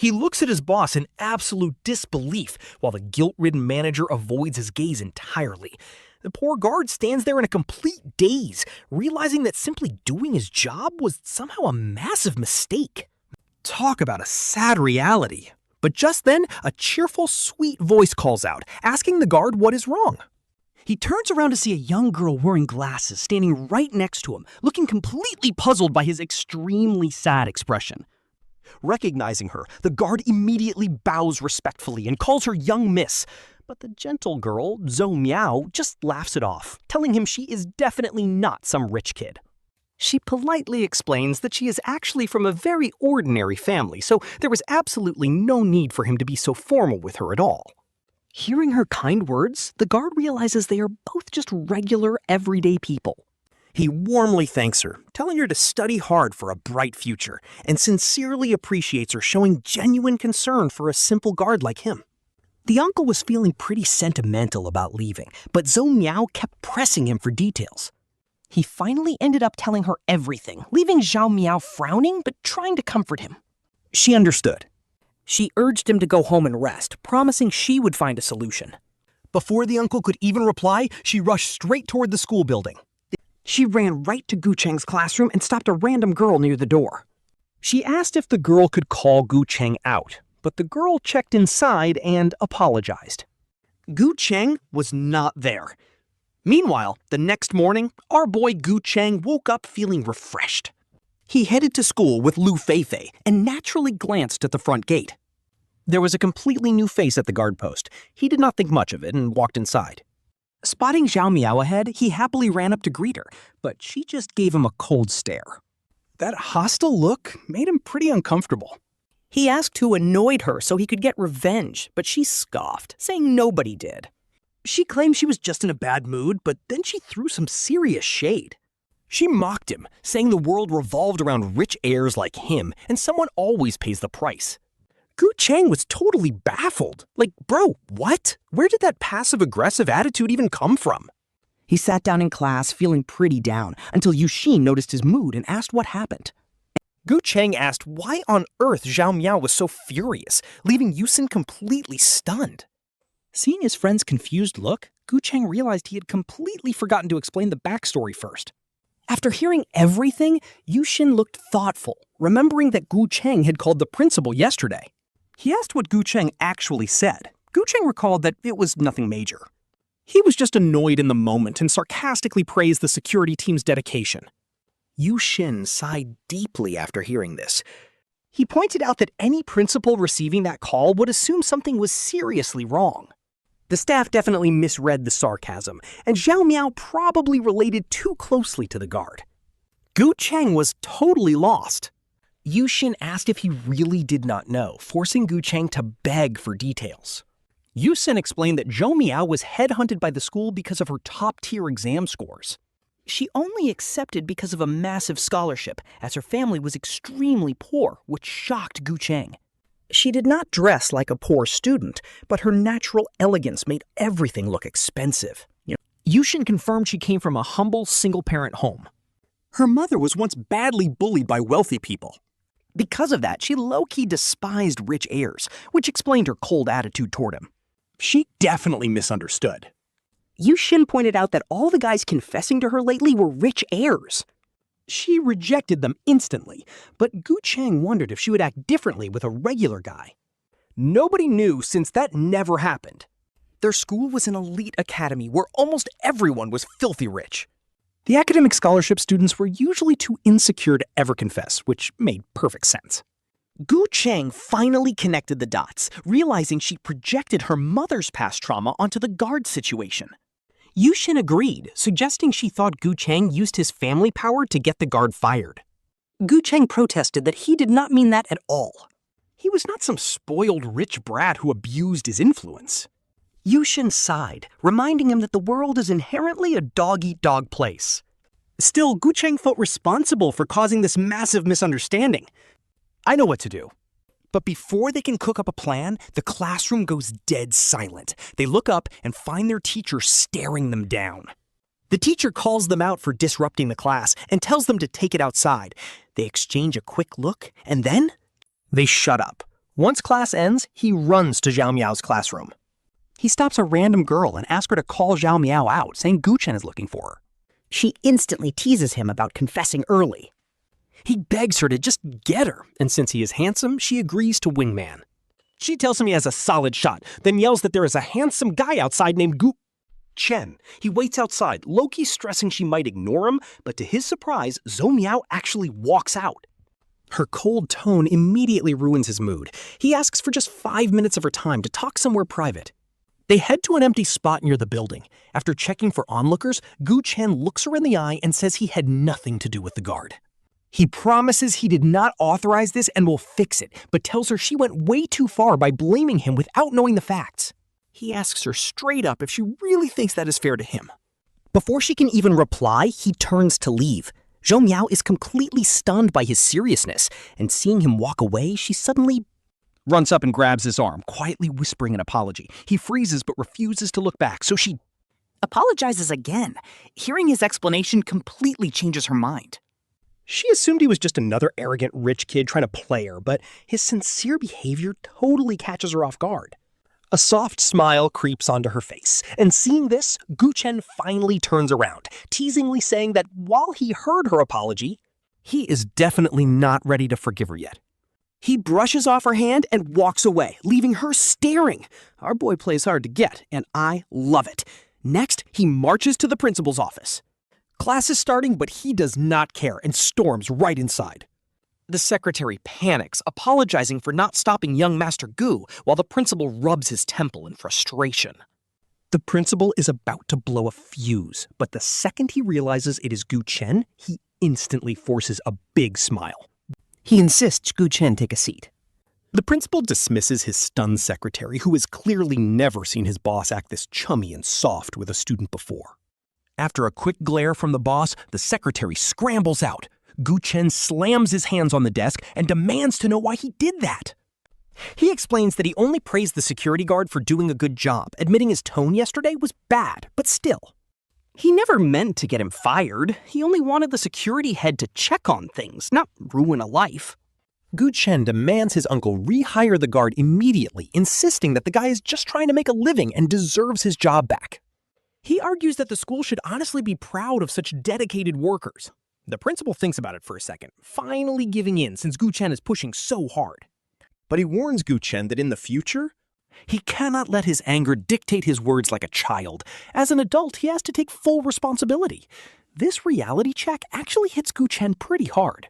He looks at his boss in absolute disbelief, while the guilt-ridden manager avoids his gaze entirely. The poor guard stands there in a complete daze, realizing that simply doing his job was somehow a massive mistake. Talk about a sad reality. But just then, a cheerful, sweet voice calls out, asking the guard what is wrong. He turns around to see a young girl wearing glasses standing right next to him, looking completely puzzled by his extremely sad expression. Recognizing her, the guard immediately bows respectfully and calls her young miss. But the gentle girl, Zhou Miao, just laughs it off, telling him she is definitely not some rich kid. She politely explains that she is actually from a very ordinary family, so there was absolutely no need for him to be so formal with her at all. Hearing her kind words, the guard realizes they are both just regular, everyday people. He warmly thanks her, telling her to study hard for a bright future, and sincerely appreciates her showing genuine concern for a simple guard like him. The uncle was feeling pretty sentimental about leaving, but Zhou Miao kept pressing him for details. He finally ended up telling her everything, leaving Zhao Miao frowning but trying to comfort him. She understood. She urged him to go home and rest, promising she would find a solution. Before the uncle could even reply, she rushed straight toward the school building. She ran right to Gu Chen's classroom and stopped a random girl near the door. She asked if the girl could call Gu Chen out, but the girl checked inside and apologized. Gu Chen was not there. Meanwhile, the next morning, our boy Gu Chen woke up feeling refreshed. He headed to school with Lu Feifei and naturally glanced at the front gate. There was a completely new face at the guard post. He did not think much of it and walked inside. Spotting Zhao Miao ahead, he happily ran up to greet her, but she just gave him a cold stare. That hostile look made him pretty uncomfortable. He asked who annoyed her so he could get revenge, but she scoffed, saying nobody did. She claimed she was just in a bad mood, but then she threw some serious shade. She mocked him, saying the world revolved around rich heirs like him, and someone always pays the price. Gu Chen was totally baffled. Like, bro, what? Where did that passive-aggressive attitude even come from? He sat down in class feeling pretty down until Yuxin noticed his mood and asked what happened. Gu Chen asked why on earth Zhao Miao was so furious, leaving Yuxin completely stunned. Seeing his friend's confused look, Gu Chen realized he had completely forgotten to explain the backstory first. After hearing everything, Yuxin looked thoughtful, remembering that Gu Chen had called the principal yesterday. He asked what Gu Chen actually said. Gu Chen recalled that it was nothing major. He was just annoyed in the moment and sarcastically praised the security team's dedication. Yuxin sighed deeply after hearing this. He pointed out that any principal receiving that call would assume something was seriously wrong. The staff definitely misread the sarcasm, and Zhao Miao probably related too closely to the guard. Gu Chen was totally lost. Yuxin asked if he really did not know, forcing Gu Chen to beg for details. Yuxin explained that Zhou Miao was headhunted by the school because of her top-tier exam scores. She only accepted because of a massive scholarship, as her family was extremely poor, which shocked Gu Chen. She did not dress like a poor student, but her natural elegance made everything look expensive. Yuxin confirmed she came from a humble, single-parent home. Her mother was once badly bullied by wealthy people. Because of that, she low-key despised rich heirs, which explained her cold attitude toward him. She definitely misunderstood. Yuxin pointed out that all the guys confessing to her lately were rich heirs. She rejected them instantly, but Gu Chen wondered if she would act differently with a regular guy. Nobody knew since that never happened. Their school was an elite academy where almost everyone was filthy rich. The academic scholarship students were usually too insecure to ever confess, which made perfect sense. Gu Chen finally connected the dots, realizing she projected her mother's past trauma onto the guard situation. Yuxin agreed, suggesting she thought Gu Chen used his family power to get the guard fired. Gu Chen protested that he did not mean that at all. He was not some spoiled rich brat who abused his influence. Yuxin sighed, reminding him that the world is inherently a dog-eat-dog place. Still, Gu Chen felt responsible for causing this massive misunderstanding. I know what to do. But before they can cook up a plan, the classroom goes dead silent. They look up and find their teacher staring them down. The teacher calls them out for disrupting the class and tells them to take it outside. They exchange a quick look, and then they shut up. Once class ends, he runs to Zhao Miao's classroom. He stops a random girl and asks her to call Zhao Miao out, saying Gu Chen is looking for her. She instantly teases him about confessing early. He begs her to just get her, and since he is handsome, she agrees to wingman. She tells him he has a solid shot, then yells that there is a handsome guy outside named Gu Chen. He waits outside, low-key stressing she might ignore him, but to his surprise, Zhou Miao actually walks out. Her cold tone immediately ruins his mood. He asks for just 5 minutes of her time to talk somewhere private. They head to an empty spot near the building. After checking for onlookers, Gu Chen looks her in the eye and says he had nothing to do with the guard. He promises he did not authorize this and will fix it, but tells her she went way too far by blaming him without knowing the facts. He asks her straight up if she really thinks that is fair to him. Before she can even reply, he turns to leave. Zhou Miao is completely stunned by his seriousness, and seeing him walk away, she suddenly runs up and grabs his arm, quietly whispering an apology. He freezes but refuses to look back, so she Apologizes again. Hearing his explanation completely changes her mind. She assumed he was just another arrogant rich kid trying to play her, but his sincere behavior totally catches her off guard. A soft smile creeps onto her face, and seeing this, Gu Chen finally turns around, teasingly saying that while he heard her apology, He is definitely not ready to forgive her yet. He brushes off her hand and walks away, leaving her staring. Our boy plays hard to get, and I love it. Next, he marches to the principal's office. Class is starting, but he does not care and storms right inside. The secretary panics, apologizing for not stopping young Master Gu, while the principal rubs his temple in frustration. The principal is about to blow a fuse, but the second he realizes it is Gu Chen, he instantly forces a big smile. He insists Gu Chen take a seat. The principal dismisses his stunned secretary, who has clearly never seen his boss act this chummy and soft with a student before. After a quick glare from the boss, the secretary scrambles out. Gu Chen slams his hands on the desk and demands to know why he did that. He explains that he only praised the security guard for doing a good job, admitting his tone yesterday was bad, but still. He never meant to get him fired. He only wanted the security head to check on things, not ruin a life. Gu Chen demands his uncle rehire the guard immediately, insisting that the guy is just trying to make a living and deserves his job back. He argues that the school should honestly be proud of such dedicated workers. The principal thinks about it for a second, finally giving in since Gu Chen is pushing so hard. But he warns Gu Chen that in the future, he cannot let his anger dictate his words like a child. As an adult, he has to take full responsibility. This reality check actually hits Gu Chen pretty hard.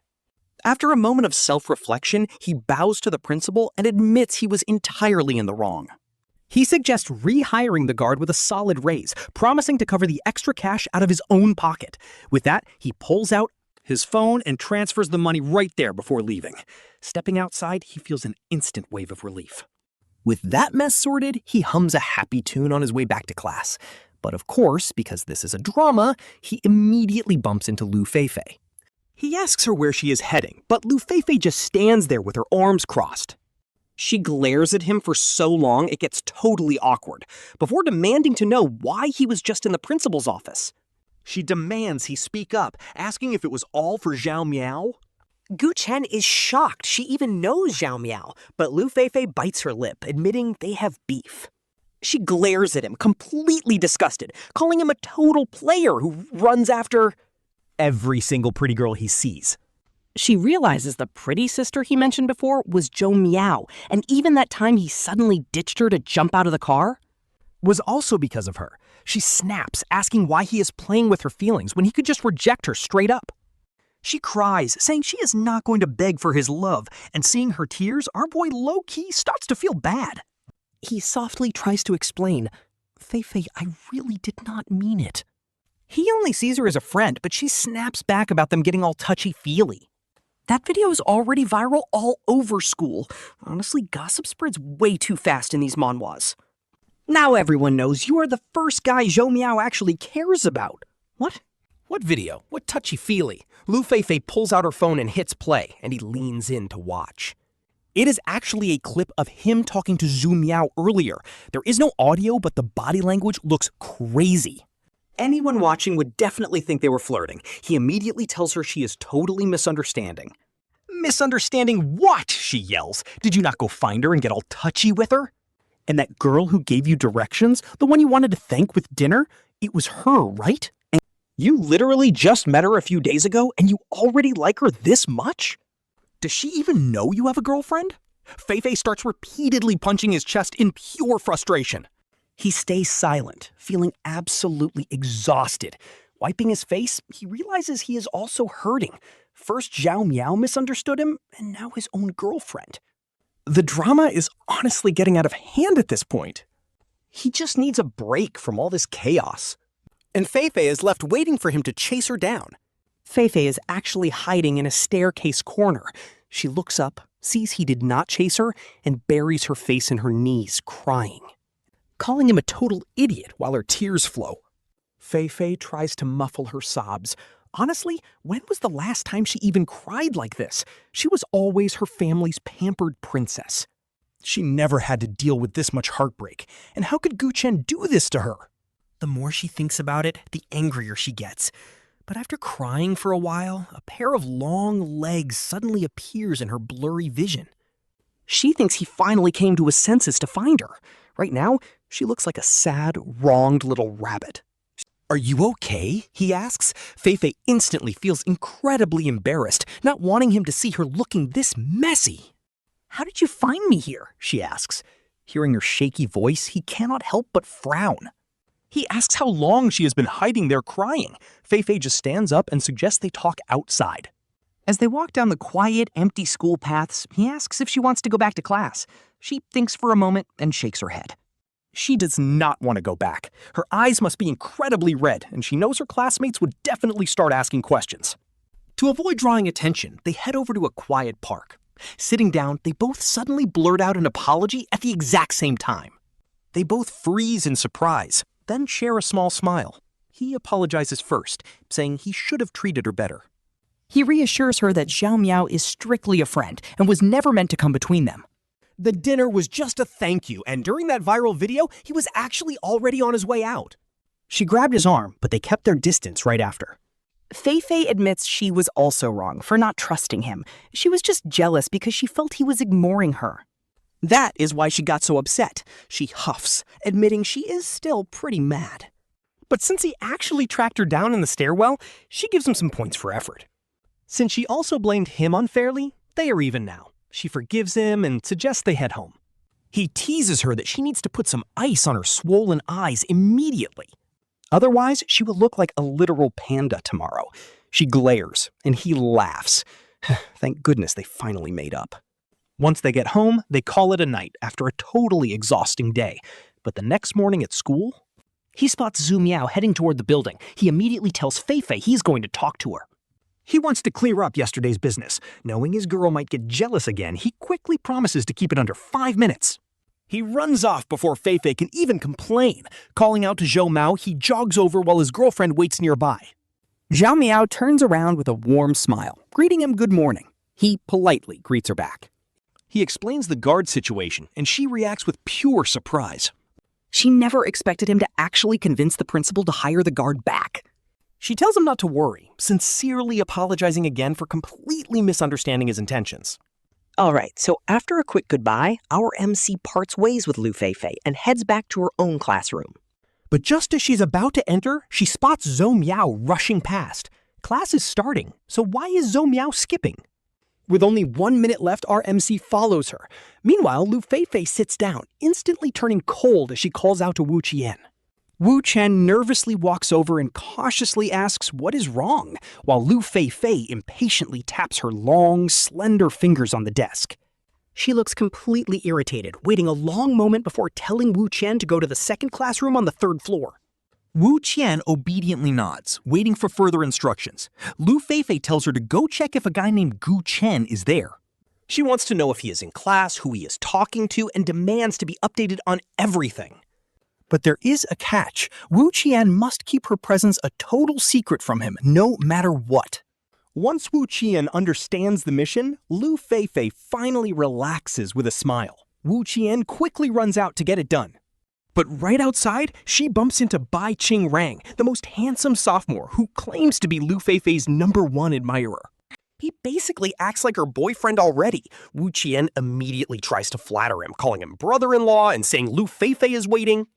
After a moment of self-reflection, he bows to the principal and admits he was entirely in the wrong. He suggests rehiring the guard with a solid raise, promising to cover the extra cash out of his own pocket. With that, he pulls out his phone and transfers the money right there before leaving. Stepping outside, he feels an instant wave of relief. With that mess sorted, he hums a happy tune on his way back to class. But of course, because this is a drama, he immediately bumps into Lu Feifei. He asks her where she is heading, but Lu Feifei just stands there with her arms crossed. She glares at him for so long it gets totally awkward, before demanding to know why he was just in the principal's office. She demands he speak up, asking if it was all for Zhao Miao. Gu Chen is shocked she even knows Zhao Miao, but Lu Feifei bites her lip, admitting they have beef. She glares at him, completely disgusted, calling him a total player who runs after every single pretty girl he sees. She realizes the pretty sister he mentioned before was Zhou Miao, and even that time he suddenly ditched her to jump out of the car was also because of her. She snaps, asking why he is playing with her feelings when he could just reject her straight up. She cries, saying she is not going to beg for his love, and seeing her tears, our boy low-key starts to feel bad. He softly tries to explain, "Feifei, I really did not mean it." He only sees her as a friend, but she snaps back about them getting all touchy-feely. That video is already viral all over school. Honestly, gossip spreads way too fast in these manhwas. Now everyone knows you are the first guy Zhou Miao actually cares about. What? What video? What touchy-feely? Lu Feifei pulls out her phone and hits play, and he leans in to watch. It is actually a clip of him talking to Zhou Miao earlier. There is no audio, but the body language looks crazy. Anyone watching would definitely think they were flirting. He immediately tells her she is totally misunderstanding. Misunderstanding what? She yells. Did you not go find her and get all touchy with her? And that girl who gave you directions, the one you wanted to thank with dinner, it was her, right? And you literally just met her a few days ago and you already like her this much? Does she even know you have a girlfriend? Feifei starts repeatedly punching his chest in pure frustration. He stays silent, feeling absolutely exhausted. Wiping his face, he realizes he is also hurting. First Zhao Miao misunderstood him, and now his own girlfriend. The drama is honestly getting out of hand at this point. He just needs a break from all this chaos. And Feifei is left waiting for him to chase her down. Feifei is actually hiding in a staircase corner. She looks up, sees he did not chase her, and buries her face in her knees, crying, calling him a total idiot while her tears flow. Feifei tries to muffle her sobs. Honestly, when was the last time she even cried like this? She was always her family's pampered princess. She never had to deal with this much heartbreak, and how could Gu Chen do this to her? The more she thinks about it, the angrier she gets. But after crying for a while, a pair of long legs suddenly appears in her blurry vision. She thinks he finally came to his senses to find her. Right now, she looks like a sad, wronged little rabbit. Are you okay? He asks. Feifei instantly feels incredibly embarrassed, not wanting him to see her looking this messy. How did you find me here? She asks. Hearing her shaky voice, he cannot help but frown. He asks how long she has been hiding there crying. Feifei just stands up and suggests they talk outside. As they walk down the quiet, empty school paths, he asks if she wants to go back to class. She thinks for a moment and shakes her head. She does not want to go back. Her eyes must be incredibly red, and she knows her classmates would definitely start asking questions. To avoid drawing attention, they head over to a quiet park. Sitting down, they both suddenly blurt out an apology at the exact same time. They both freeze in surprise, then share a small smile. He apologizes first, saying he should have treated her better. He reassures her that Xiao Miao is strictly a friend and was never meant to come between them. The dinner was just a thank you, and during that viral video, he was actually already on his way out. She grabbed his arm, but they kept their distance right after. Feifei admits she was also wrong for not trusting him. She was just jealous because she felt he was ignoring her. That is why she got so upset. She huffs, admitting she is still pretty mad. But since he actually tracked her down in the stairwell, she gives him some points for effort. Since she also blamed him unfairly, they are even now. She forgives him and suggests they head home. He teases her that she needs to put some ice on her swollen eyes immediately. Otherwise, she will look like a literal panda tomorrow. She glares, and he laughs. Thank goodness they finally made up. Once they get home, they call it a night after a totally exhausting day. But the next morning at school, he spots Zhu Miao heading toward the building. He immediately tells Feifei he's going to talk to her. He wants to clear up yesterday's business. Knowing his girl might get jealous again, he quickly promises to keep it under 5 minutes. He runs off before Feifei can even complain. Calling out to Zhou Mao, he jogs over while his girlfriend waits nearby. Xiao Miao turns around with a warm smile, greeting him good morning. He politely greets her back. He explains the guard situation, and she reacts with pure surprise. She never expected him to actually convince the principal to hire the guard back. She tells him not to worry, sincerely apologizing again for completely misunderstanding his intentions. All right, so after a quick goodbye, our MC parts ways with Lu Feifei and heads back to her own classroom. But just as she's about to enter, she spots Zhou Miao rushing past. Class is starting, so why is Zhou Miao skipping? With only 1 minute left, our MC follows her. Meanwhile, Lu Feifei sits down, instantly turning cold as she calls out to Wu Chen. Wu Chen nervously walks over and cautiously asks what is wrong, while Lu Feifei impatiently taps her long, slender fingers on the desk. She looks completely irritated, waiting a long moment before telling Wu Chen to go to the second classroom on the 3rd floor. Wu Chen obediently nods, waiting for further instructions. Lu Feifei tells her to go check if a guy named Gu Chen is there. She wants to know if he is in class, who he is talking to, and demands to be updated on everything. But there is a catch. Wu Qian must keep her presence a total secret from him, no matter what. Once Wu Qian understands the mission, Lu Feifei finally relaxes with a smile. Wu Qian quickly runs out to get it done. But right outside, she bumps into Bai Qingrang, the most handsome sophomore who claims to be Lu Feifei's #1 admirer. He basically acts like her boyfriend already. Wu Qian immediately tries to flatter him, calling him brother-in-law and saying Lu Feifei is waiting.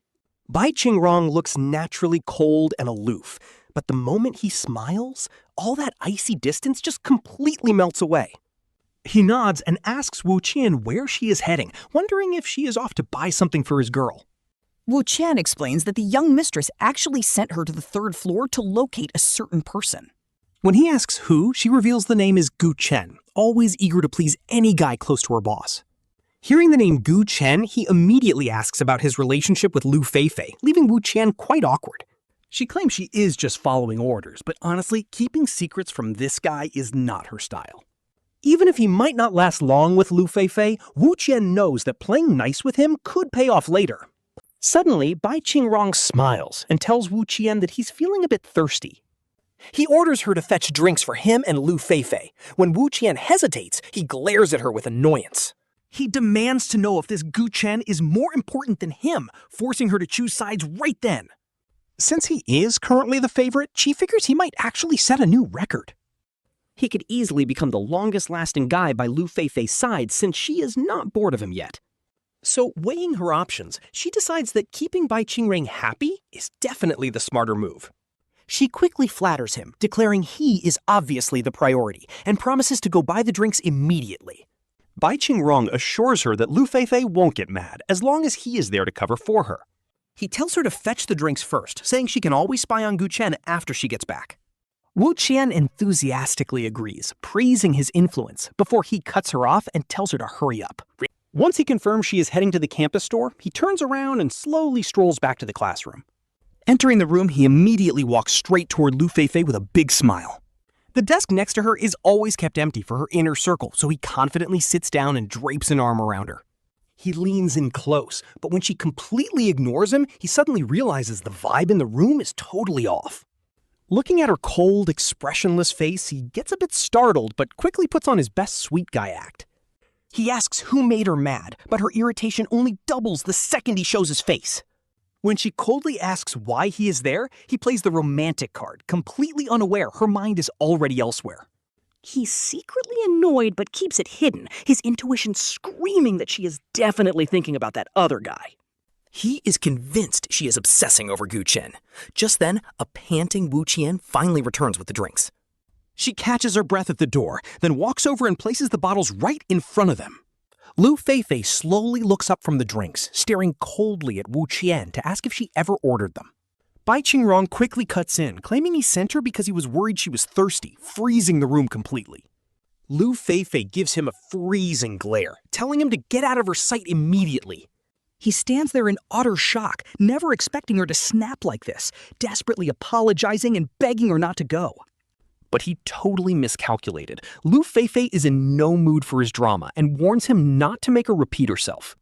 Bai Qingrang looks naturally cold and aloof, but the moment he smiles, all that icy distance just completely melts away. He nods and asks Wu Qian where she is heading, wondering if she is off to buy something for his girl. Wu Chen explains that the young mistress actually sent her to the 3rd floor to locate a certain person. When he asks who, she reveals the name is Gu Chen, always eager to please any guy close to her boss. Hearing the name Gu Chen, he immediately asks about his relationship with Lu Feifei, leaving Wu Chen quite awkward. She claims she is just following orders, but honestly, keeping secrets from this guy is not her style. Even if he might not last long with Lu Feifei, Wu Chen knows that playing nice with him could pay off later. Suddenly, Bai Qingrang smiles and tells Wu Qian that he's feeling a bit thirsty. He orders her to fetch drinks for him and Lu Feifei. When Wu Qian hesitates, he glares at her with annoyance. He demands to know if this Gu Chen is more important than him, forcing her to choose sides right then. Since he is currently the favorite, she figures he might actually set a new record. He could easily become the longest-lasting guy by Lu Feifei's side since she is not bored of him yet. So, weighing her options, she decides that keeping Bai Qingrang happy is definitely the smarter move. She quickly flatters him, declaring he is obviously the priority, and promises to go buy the drinks immediately. Bai Qingrang assures her that Lu Feifei won't get mad as long as he is there to cover for her. He tells her to fetch the drinks first, saying she can always spy on Gu Chen after she gets back. Wu Qian enthusiastically agrees, praising his influence, before he cuts her off and tells her to hurry up. Once he confirms she is heading to the campus store, he turns around and slowly strolls back to the classroom. Entering the room, he immediately walks straight toward Lu Feifei with a big smile. The desk next to her is always kept empty for her inner circle, so he confidently sits down and drapes an arm around her. He leans in close, but when she completely ignores him, he suddenly realizes the vibe in the room is totally off. Looking at her cold, expressionless face, he gets a bit startled, but quickly puts on his best sweet guy act. He asks who made her mad, but her irritation only doubles the second he shows his face. When she coldly asks why he is there, he plays the romantic card, completely unaware her mind is already elsewhere. He's secretly annoyed but keeps it hidden, his intuition screaming that she is definitely thinking about that other guy. He is convinced she is obsessing over Gu Chen. Just then, a panting Wu Qian finally returns with the drinks. She catches her breath at the door, then walks over and places the bottles right in front of them. Lu Feifei slowly looks up from the drinks, staring coldly at Wu Qian to ask if she ever ordered them. Bai Qingrang quickly cuts in, claiming he sent her because he was worried she was thirsty, freezing the room completely. Lu Feifei gives him a freezing glare, telling him to get out of her sight immediately. He stands there in utter shock, never expecting her to snap like this, desperately apologizing and begging her not to go. But he totally miscalculated. Lu Feifei is in no mood for his drama and warns him not to make her repeat herself.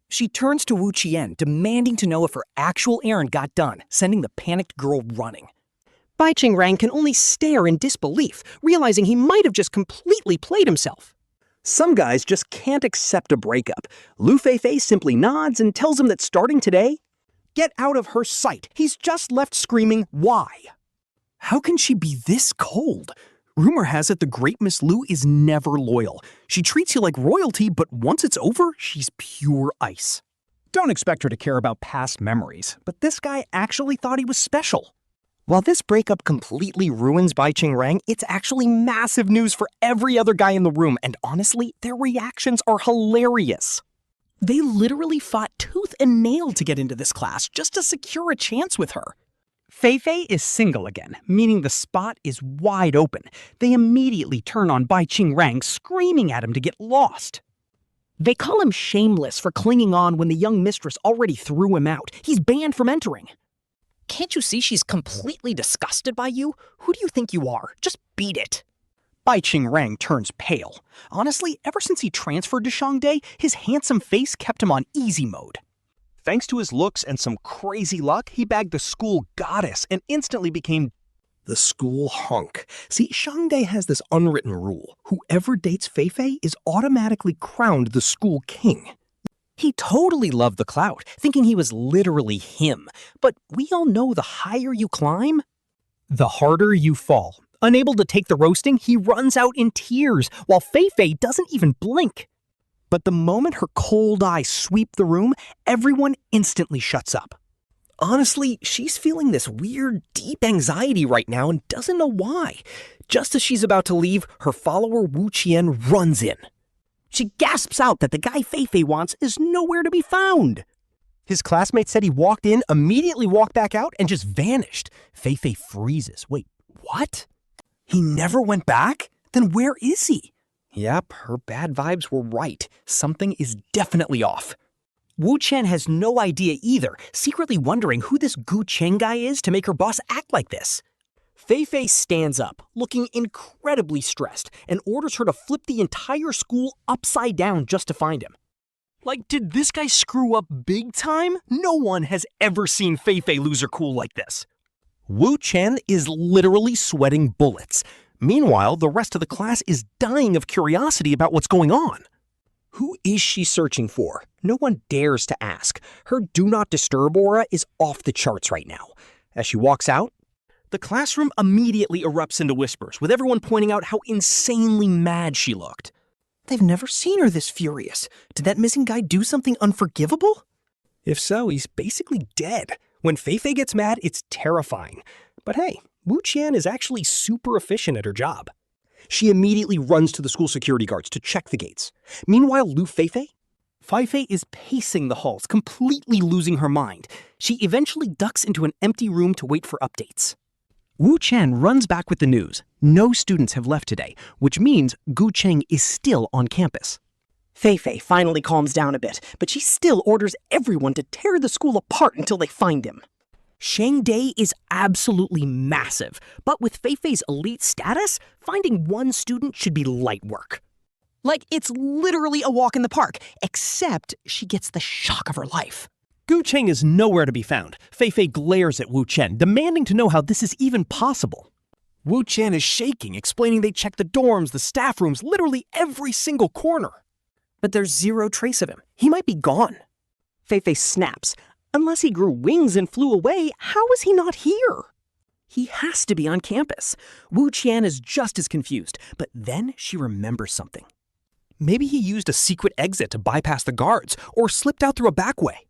She turns to Wu Qian, demanding to know if her actual errand got done, sending the panicked girl running. Bai Qingrang can only stare in disbelief, realizing he might have just completely played himself. Some guys just can't accept a breakup. Lu Feifei simply nods and tells him that starting today, get out of her sight. He's just left screaming, why? How can she be this cold? Rumor has it the great Miss Lu is never loyal. She treats you like royalty, but once it's over, she's pure ice. Don't expect her to care about past memories, but this guy actually thought he was special. While this breakup completely ruins Bai Qingrang, it's actually massive news for every other guy in the room, and honestly, their reactions are hilarious. They literally fought tooth and nail to get into this class just to secure a chance with her. Feifei is single again, meaning the spot is wide open. They immediately turn on Bai Qingrang, screaming at him to get lost. They call him shameless for clinging on when the young mistress already threw him out. He's banned from entering. Can't you see she's completely disgusted by you? Who do you think you are? Just beat it. Bai Qingrang turns pale. Honestly, ever since he transferred to Shangde, his handsome face kept him on easy mode. Thanks to his looks and some crazy luck, he bagged the school goddess and instantly became the school hunk. See, Shangde has this unwritten rule. Whoever dates Feifei is automatically crowned the school king. He totally loved the clout, thinking he was literally him. But we all know the higher you climb, The harder you fall. Unable to take the roasting, he runs out in tears, while Feifei doesn't even blink. but the moment her cold eyes sweep the room, everyone instantly shuts up. Honestly, she's feeling this weird, deep anxiety right now and doesn't know why. Just as she's about to leave, her follower Wu Qian runs in. She gasps out that the guy Feifei wants is nowhere to be found. His classmate said he walked in, immediately walked back out, and just vanished. Feifei freezes. Wait, what? He never went back? Then where is he? Yep, her bad vibes were right. Something is definitely off. Wu Chen has no idea either, secretly wondering who this Gu Chen guy is to make her boss act like this. Feifei stands up, looking incredibly stressed, and orders her to flip the entire school upside down just to find him. Like, did this guy screw up big time? No one has ever seen Feifei lose her cool like this. Wu Chen is literally sweating bullets. Meanwhile, the rest of the class is dying of curiosity about what's going on. Who is she searching for? No one dares to ask. Her do not disturb aura is off the charts right now. As she walks out, the classroom immediately erupts into whispers, with everyone pointing out how insanely mad she looked. They've never seen her this furious. Did that missing guy do something unforgivable? If so, he's basically dead. When Feifei gets mad, it's terrifying. But hey, Wu Chen is actually super efficient at her job. She immediately runs to the school security guards to check the gates. Meanwhile, Lu Feifei is pacing the halls, completely losing her mind. She eventually ducks into an empty room to wait for updates. Wu Chen runs back with the news. No students have left today, which means Gu Chen is still on campus. Feifei finally calms down a bit, but she still orders everyone to tear the school apart until they find him. Shangdae is absolutely massive, but with Feifei's elite status, finding one student should be light work. Like, it's literally a walk in the park, except she gets the shock of her life. Gu Chen is nowhere to be found. Feifei glares at Wu Chen, demanding to know how this is even possible. Wu Chen is shaking, explaining they checked the dorms, the staff rooms, literally every single corner. But there's zero trace of him. He might be gone. Feifei snaps. Unless he grew wings and flew away, how is he not here? He has to be on campus. Wu Chen is just as confused, but then she remembers something. Maybe he used a secret exit to bypass the guards, or slipped out through a back way.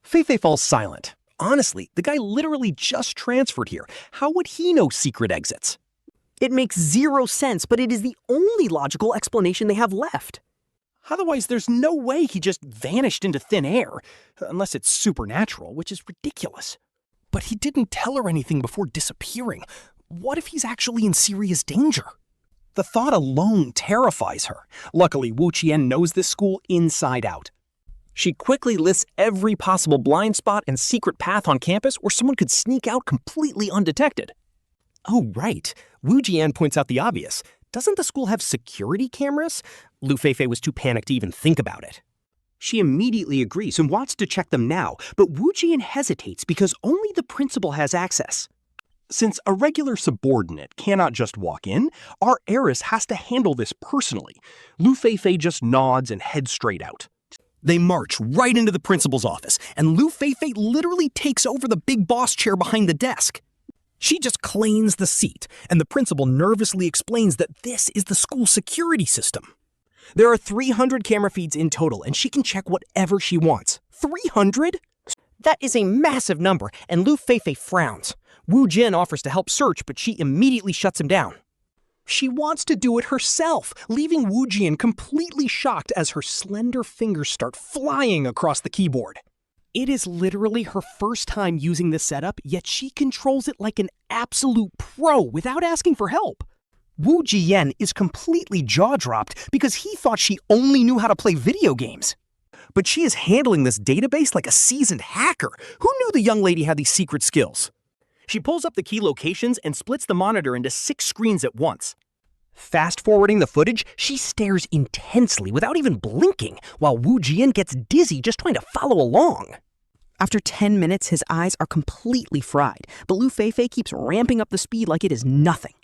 Feifei falls silent. Honestly, the guy literally just transferred here. How would he know secret exits? It makes zero sense, but it is the only logical explanation they have left. Otherwise, there's no way he just vanished into thin air, unless it's supernatural, which is ridiculous. But he didn't tell her anything before disappearing. What if he's actually in serious danger? The thought alone terrifies her. Luckily, Wu Chen knows this school inside out. She quickly lists every possible blind spot and secret path on campus where someone could sneak out completely undetected. Oh, right. Wu Jian points out the obvious. Doesn't the school have security cameras? Lu Feifei was too panicked to even think about it. She immediately agrees and wants to check them now, but Wu Jian hesitates because only the principal has access. Since a regular subordinate cannot just walk in, our heiress has to handle this personally. Lu Feifei just nods and heads straight out. They march right into the principal's office, and Lu Feifei literally takes over the big boss chair behind the desk. She just claims the seat, and the principal nervously explains that this is the school security system. There are 300 camera feeds in total, and she can check whatever she wants. 300? That is a massive number, and Lu Feifei frowns. Wu Jin offers to help search, but she immediately shuts him down. She wants to do it herself, leaving Wu Jian completely shocked as her slender fingers start flying across the keyboard. It is literally her first time using this setup, yet she controls it like an absolute pro without asking for help. Wu Jian is completely jaw-dropped because he thought she only knew how to play video games. But she is handling this database like a seasoned hacker. Who knew the young lady had these secret skills? She pulls up the key locations and splits the monitor into 6 screens at once. Fast-forwarding the footage, she stares intensely without even blinking, while Wu Jian gets dizzy just trying to follow along. After 10 minutes, his eyes are completely fried, but Lu Feifei keeps ramping up the speed like it is nothing.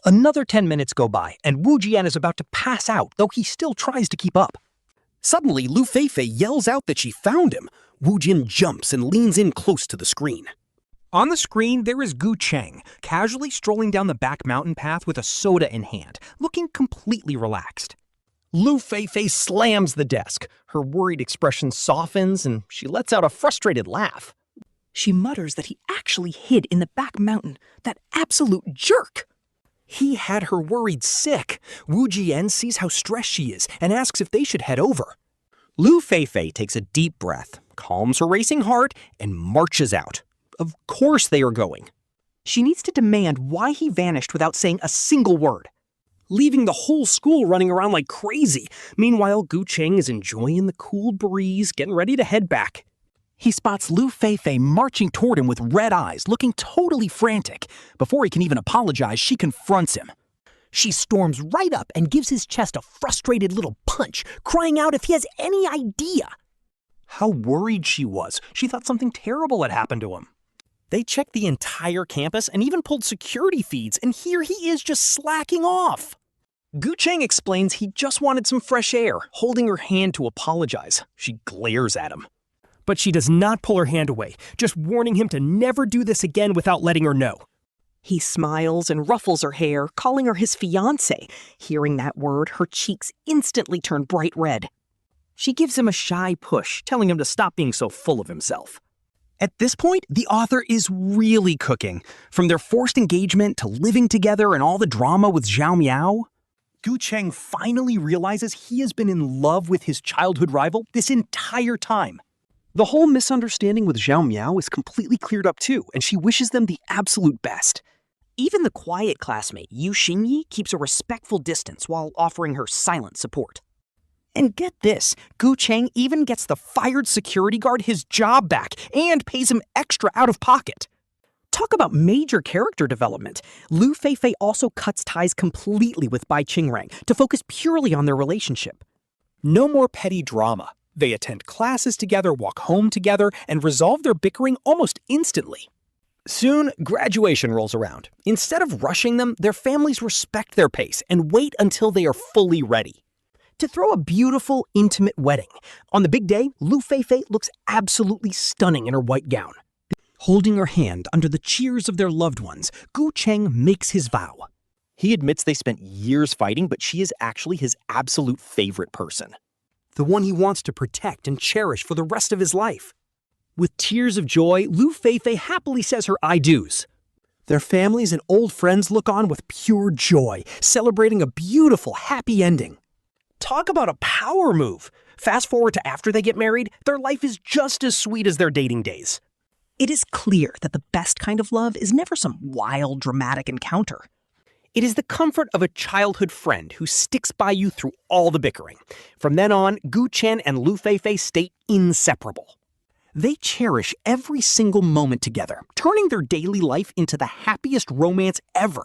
Another 10 minutes go by, and Wu Jian is about to pass out, though he still tries to keep up. Suddenly, Lu Feifei yells out that she found him. Wu Jian jumps and leans in close to the screen. On the screen, there is Gu Chen, casually strolling down the back mountain path with a soda in hand, looking completely relaxed. Lu Feifei slams the desk. Her worried expression softens, and she lets out a frustrated laugh. She mutters that he actually hid in the back mountain, that absolute jerk. He had her worried sick. Wu Jian sees how stressed she is and asks if they should head over. Lu Feifei takes a deep breath, calms her racing heart, and marches out. Of course they are going. She needs to demand why he vanished without saying a single word. Leaving the whole school running around like crazy. Meanwhile, Gu Chen is enjoying the cool breeze, getting ready to head back. He spots Lu Feifei marching toward him with red eyes, looking totally frantic. Before he can even apologize, she confronts him. She storms right up and gives his chest a frustrated little punch, crying out if he has any idea. How worried she was. She thought something terrible had happened to him. They checked the entire campus and even pulled security feeds, and here he is just slacking off. Gu Chen explains he just wanted some fresh air, holding her hand to apologize. She glares at him. But she does not pull her hand away, just warning him to never do this again without letting her know. He smiles and ruffles her hair, calling her his fiancée. Hearing that word, her cheeks instantly turn bright red. She gives him a shy push, telling him to stop being so full of himself. At this point, the author is really cooking. From their forced engagement to living together and all the drama with Zhao Miao. Gu Chen finally realizes he has been in love with his childhood rival this entire time. The whole misunderstanding with Zhao Miao is completely cleared up too, and she wishes them the absolute best. Even the quiet classmate, Yu Xinyi, keeps a respectful distance while offering her silent support. And get this, Gu Chen even gets the fired security guard his job back and pays him extra out of pocket. Talk about major character development. Lu Feifei also cuts ties completely with Bai Qingrang to focus purely on their relationship. No more petty drama. They attend classes together, walk home together, and resolve their bickering almost instantly. Soon, graduation rolls around. Instead of rushing them, their families respect their pace and wait until they are fully ready. To throw a beautiful, intimate wedding. On the big day, Lu Feifei looks absolutely stunning in her white gown. Holding her hand under the cheers of their loved ones, Gu Chen makes his vow. He admits they spent years fighting, but she is actually his absolute favorite person. The one he wants to protect and cherish for the rest of his life. With tears of joy, Lu Feifei happily says her I do's. Their families and old friends look on with pure joy, celebrating a beautiful, happy ending. Talk about a power move. Fast forward to after they get married, their life is just as sweet as their dating days. It is clear that the best kind of love is never some wild, dramatic encounter. It is the comfort of a childhood friend who sticks by you through all the bickering. From then on, Gu Chen and Lu Feifei stay inseparable. They cherish every single moment together, turning their daily life into the happiest romance ever.